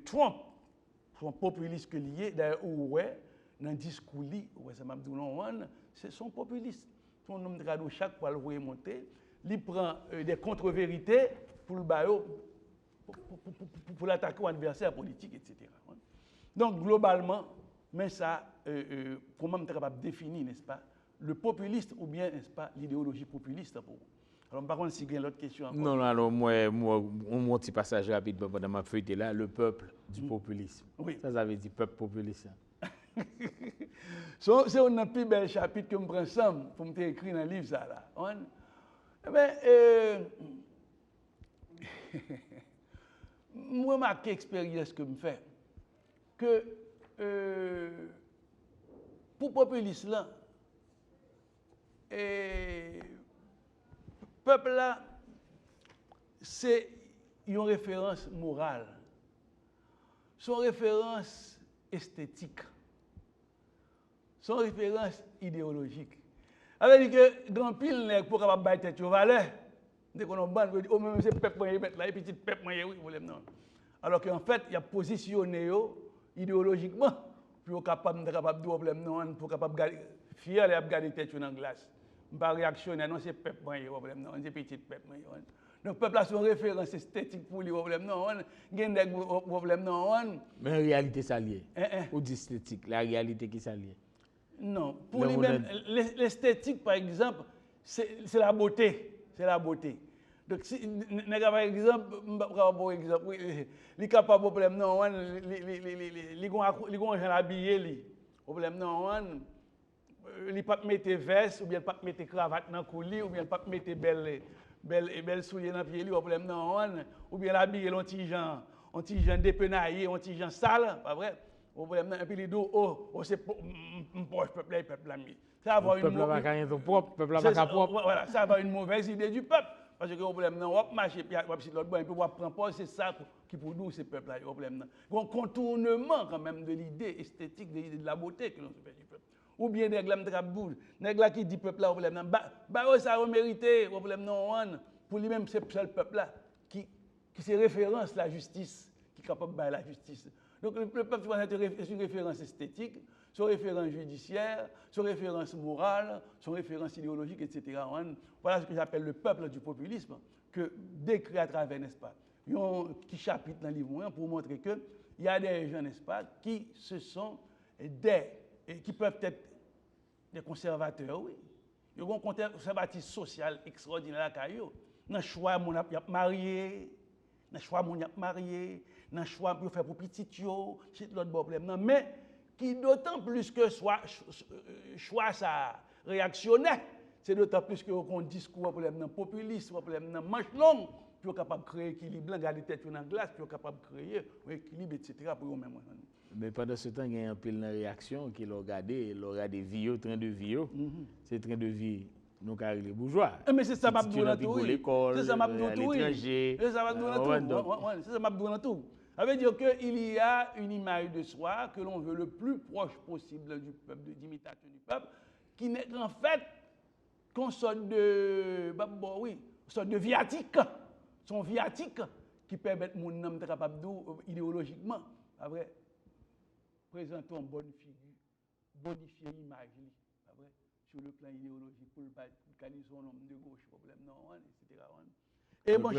B: Trump, son populiste que lié, d'ailleurs, ouais, dans le discours, c'est son populiste. Son homme de chaque fois le voyer monter, il prend des contre-vérités pour le baillot, pour l'attaquer au adversaire politique, etc. Donc, globalement, mais ça, comment on est capable de définir, n'est-ce pas, le populiste ou bien, n'est-ce pas, l'idéologie populiste pour vous. Alors, par contre, si vous avez l'autre question encore.
A: Non, alors, moi, un petit passage rapide pendant ma feuille là, le peuple du populisme.
B: Oui.
A: Ça veut dire peuple populiste.
B: C'est un plus bel chapitre que je prends ensemble pour me écrire dans le livre. Ça, là. Eh bien, moi, remarque l'expérience que je fais, que pour populiste là, peuple là, c'est une référence morale, c'est une référence esthétique, c'est une référence idéologique. Avec que grand pile n'est pour capable battre tête au valet, dès qu'on a ban, au même c'est peuple moyen mettre là et petit peuple moyen oui problème non. Alors qu'en fait, il y a positionné idéologiquement pour capable de problème non pour capable fier et garder tête dans glace. Pas réactionnaire non c'est peuple moyen problème non c'est petit peuple moyen. Donc peuple a son référence esthétique pour lui problème non gain des problème non.
A: Mais en réalité ça lié. Ou esthétique, la réalité qui ça lié.
B: Non, pour lui-même, l'esthétique, par exemple, c'est la beauté. C'est la beauté. Donc, si, par exemple, il est capable de problème, non, il est habillé, problème, non, il ne pas mettre veste, ou bien pas mettre cravate dans le cou, ou bien pas mettre belle souliers dans le pied, problème, non, ou bien l'habiller, un petit gens dépenaillé, un petit gens sale, pas vrai? Et puis les deux, c'est pour le peuple ami. Ça va avoir une mauvaise idée du peuple. Parce que le problème, on va marcher, puis l'autre bout, on va prendre, c'est ça qui pour nous, ce peuple-là, le problème. Il y a un contournement quand même de l'idée esthétique, de l'idée de la beauté que l'on se fait du peuple. Ou bien des glammes de raboules, des glammes qui dit peuple-là, le problème, ça a mérité, le problème, non, pour lui-même, c'est le peuple-là qui se référence la justice, qui est capable de la justice. Donc le peuple c'est une référence esthétique, son référence judiciaire, son référence morale, son référence idéologique, etc. Voilà ce que j'appelle le peuple du populisme, que décrit à travers, n'est-ce pas, un petit chapitre dans le livre pour montrer qu'il y a des gens, n'est-ce pas, qui qui peuvent être des conservateurs, oui. Ils ont un conservatisme social extraordinaire à Caillou. Dans le choix, mon a marié, dans le choix, mon a marié, dans le choix, pour faire pour petit, c'est l'autre problème. Mais qui d'autant plus que choix ça réactionnaire, c'est d'autant plus que qu'on discours problème populiste, problème manche longue, pour capable de créer équilibre, garder tête dans la glace, pour capable de créer un équilibre, etc. pour eux-mêmes.
A: Mais pendant ce temps, il y a un peu de réaction qui l'a regardé, il aura des vieux, train de vie. C'est train de vie, nous carré les bourgeois.
B: Mais c'est ça, Mabdou dans tout.
A: C'est ça, Mabdou dans tout.
B: C'est ça, Mabdou dans tout. C'est ça, Mabdou dans tout. Ça veut dire qu'il y a une image de soi que l'on veut le plus proche possible du peuple, d'imitation du peuple, qui n'est en fait qu'une sorte de, sorte de viatique. Son viatique qui permet mon homme de capable idéologiquement, après, présenter une bonne figure, bonifier l'image, sur le plan idéologique, pour le qualifier son homme de gauche, problème, non, etc. Et bon,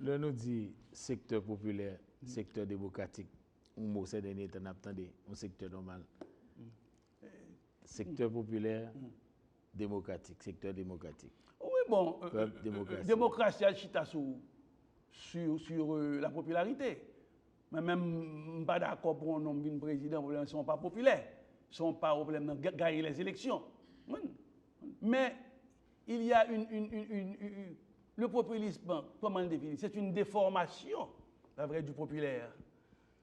A: le nous dit secteur populaire, secteur démocratique, un mot c'est dernier temps attendez, un secteur normal. Secteur populaire, démocratique, secteur démocratique.
B: Oui, bon, démocratie a chita sur la popularité. Mais même, pas d'accord pour un homme de président, ils ne sont pas populaires. Ils ne sont pas problème de gagner les élections. Mais il y a le populisme, comment le définir? C'est une déformation, la vraie, du populaire.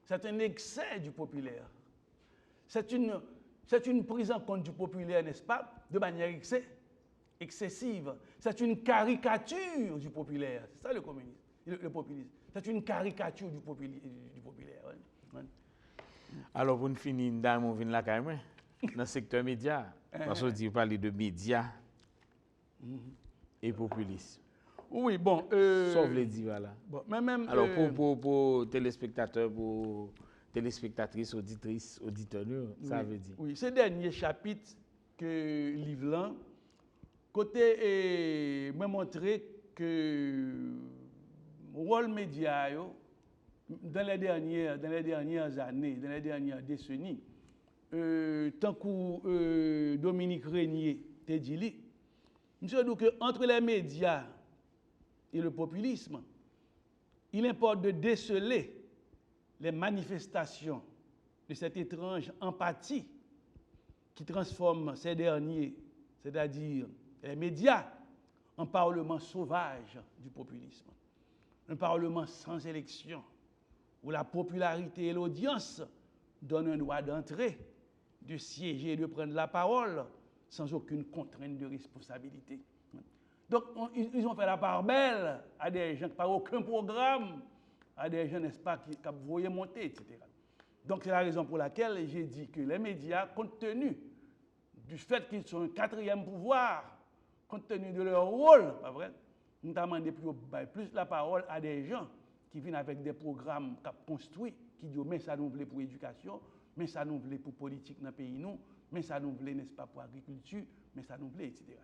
B: C'est un excès du populaire. C'est une prise en compte du populaire, n'est-ce pas, de manière excessive. C'est une caricature du populaire. C'est ça le communisme, le populisme. C'est une caricature du populaire.
A: Alors, pour nous finir, on vient là quand même, dans le secteur média, parce qu'on dit parler de médias et populisme.
B: Oui, bon.
A: Sauf les dit, voilà.
B: Bon, mais même,
A: alors, pour téléspectateurs, pour téléspectatrices, auditrices, auditeurs, ça veut dire.
B: Oui, ce dernier chapitre que Livlan, côté m'a montré que le rôle média, dans les dernières années, dans les dernières décennies, tant que Dominique Régnier t'a dit, monsieur dit que entre les médias et le populisme, il importe de déceler les manifestations de cette étrange empathie qui transforme ces derniers, c'est-à-dire les médias, en parlement sauvage du populisme. Un parlement sans élection, où la popularité et l'audience donnent un droit d'entrée, de siéger et de prendre la parole sans aucune contrainte de responsabilité. Donc, ils ont fait la part belle à des gens qui n'ont aucun programme, à des gens, n'est-ce pas, qui voyaient monter, etc. Donc, c'est la raison pour laquelle j'ai dit que les médias, compte tenu du fait qu'ils sont un quatrième pouvoir, compte tenu de leur rôle, pas vrai, nous avons demandé plus la parole à des gens qui viennent avec des programmes construits, qui disent, mais ça nous voulait pour l'éducation, mais ça nous voulait pour politique dans le pays, nous, mais ça nous voulait, n'est-ce pas, pour l'agriculture, mais ça nous voulait, etc.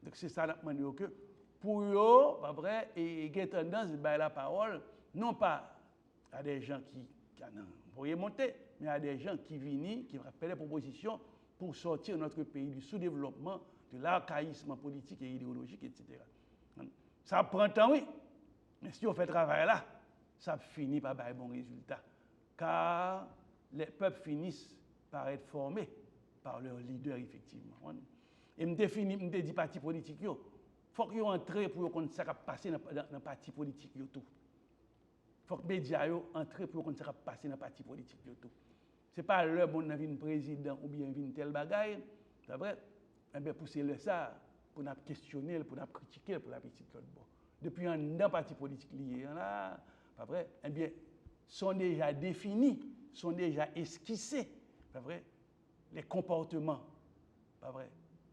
B: Donc c'est ça, nous demandé que pour eux, pas vrai, et il y a tendance à la parole, non pas à des gens qui pourraient monter, mais à des gens qui viennent, qui rappellent des propositions pour sortir notre pays du sous-développement, de l'archaïsme politique et idéologique, etc. Ça prend temps, oui, mais si on fait travail là, ça finit par avoir un bon résultat. Car les peuples finissent par être formés par leurs leaders, effectivement. Et je me dis parti politique, il faut qu'ils entrent pour qu'on se passer dans le parti politique. Il faut que les médias entrent pour qu'on se passe dans le parti politique. Ce n'est pas l'heure où on a un président ou bien un tel bagaille, c'est vrai, eh bien, pousser le ça pour nous questionner, pour nous critiquer, pour la petite l'autre bord. Depuis un parti politique lié, là, pas vrai, eh bien, sont déjà définis, sont déjà esquissés, pas vrai, les comportements, pas vrai,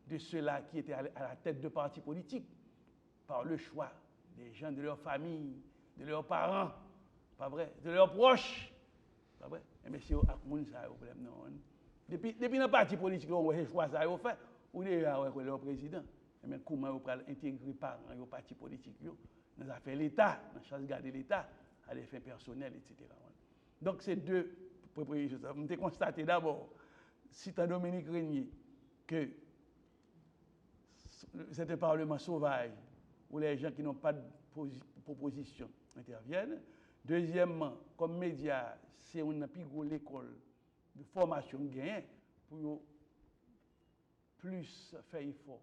B: de ceux-là qui étaient à la tête de partis politiques, par le choix des gens de leur famille, de leurs parents, pas vrai, de leurs proches, pas vrai. Eh bien, c'est à ça le problème, non. Depuis le parti politique, on a choix ça, on fait, ou le président. Mais comment on peut intégrer parents au parti politique, dans les affaires de l'État, dans la chasse garder l'État, à des fins personnelles, etc. Donc, c'est deux propositions. On a constaté d'abord, si tu as Dominique Régnier, que c'est un parlement sauvage où les gens qui n'ont pas de proposition interviennent. Deuxièmement, comme média, c'est une plus grosse école de formation gagnée pour plus faire effort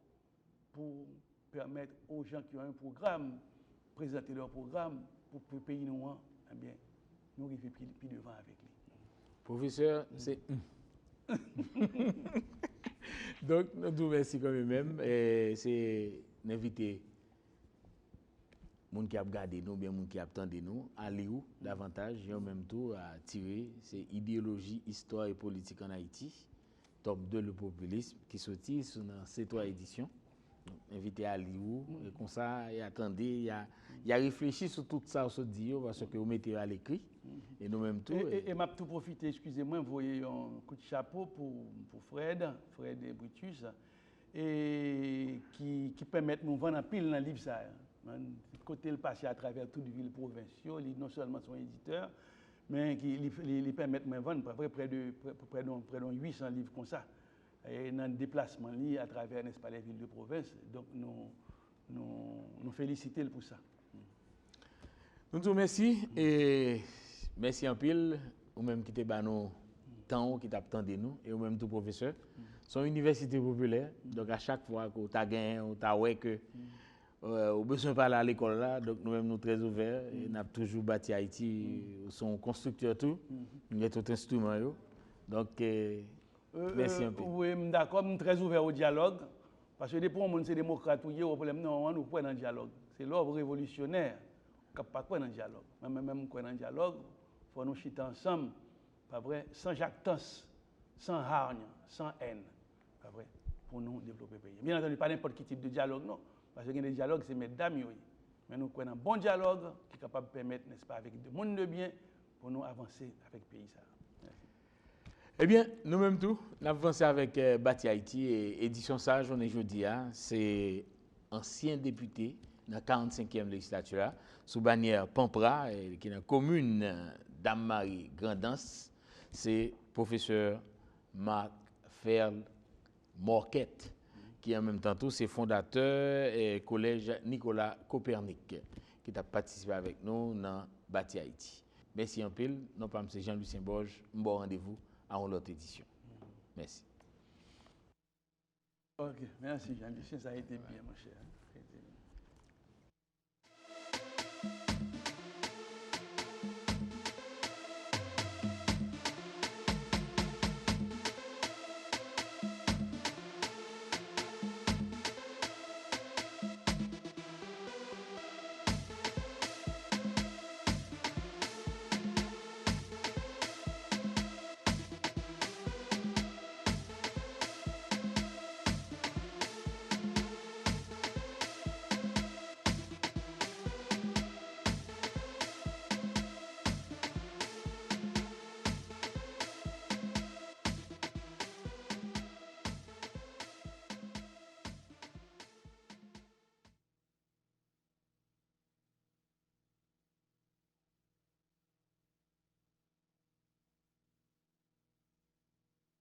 B: pour permettre aux gens qui ont un programme, présenter leur programme pour que le pays nous, eh bien, nous arrivions plus devant avec lui.
A: Professeur, c'est... Donc, nous vous remercions quand même. C'est d'inviter les gens qui ont regardé nous, bien les gens qui attendent nous, à lire davantage et en même temps à tirer ces idéologie, histoire et politique en Haïti, tome 2, le populisme, qui sortit sur ces 3 éditions. Invité à lire, et comme ça, et attendez, il a réfléchi sur tout ça, on se dit, parce que vous mettez à l'écrit, et nous-mêmes tout.
B: Et m'a tout profité, excusez-moi, vous voyez un coup de chapeau pour Fred Brutus, et qui permet de nous vendre un pile dans le livre ça. Côté le passé à travers toute ville provinciale, non seulement son éditeur, mais qui permet de me vendre près de 800 livres comme ça. Et dans le déplacement à travers, n'est-ce pas, les villes de province. Donc, nous félicitons pour ça.
A: Nous vous remercions et merci en pile, ou même qui t'es nous temps, qui t'attendez nous, et ou même tout professeur. C'est une université populaire, donc à chaque fois que tu as gagné, ou tu as ouais que au besoin de parler à l'école là, donc nous-mêmes nous très ouverts, et nous avons toujours bâti Haïti, son constructeur tout, il y a tout instrument. Donc, merci un peu.
B: Oui, d'accord, je suis très ouvert au dialogue. Parce que des fois, on est démocrate, ou problème, non, on nous prend dans le dialogue. C'est l'ordre révolutionnaire qui n'a pas dans le dialogue. Même dans le dialogue, il faut nous chiter ensemble, pas vrai, sans jactance, sans hargne, sans haine, pas vrai, pour nous développer le pays. Bien entendu, pas n'importe quel type de dialogue, non. Parce que le dialogue, c'est mesdames, mais nous avons un bon dialogue qui est capable de permettre, n'est-ce pas, avec le monde de bien, pour nous avancer avec le pays. Ça.
A: Eh bien, nous-mêmes tout, nous avancé avec Bâti Haïti et édition Sage, on est jeudi, c'est ancien député dans la 45e législature, sous bannière Pampra, qui est dans la commune d'Ammarie Grandance, c'est professeur Marc Ferl Morquette, qui en même temps tout, c'est fondateur et collège Nicolas Copernic, qui a participé avec nous dans Bâti Haïti. Merci en pile, non pas M. Jean-Lucien Borges, bon rendez-vous à une autre édition. Merci.
B: Ok, merci Jean-Lucien, ça a été bien mon cher.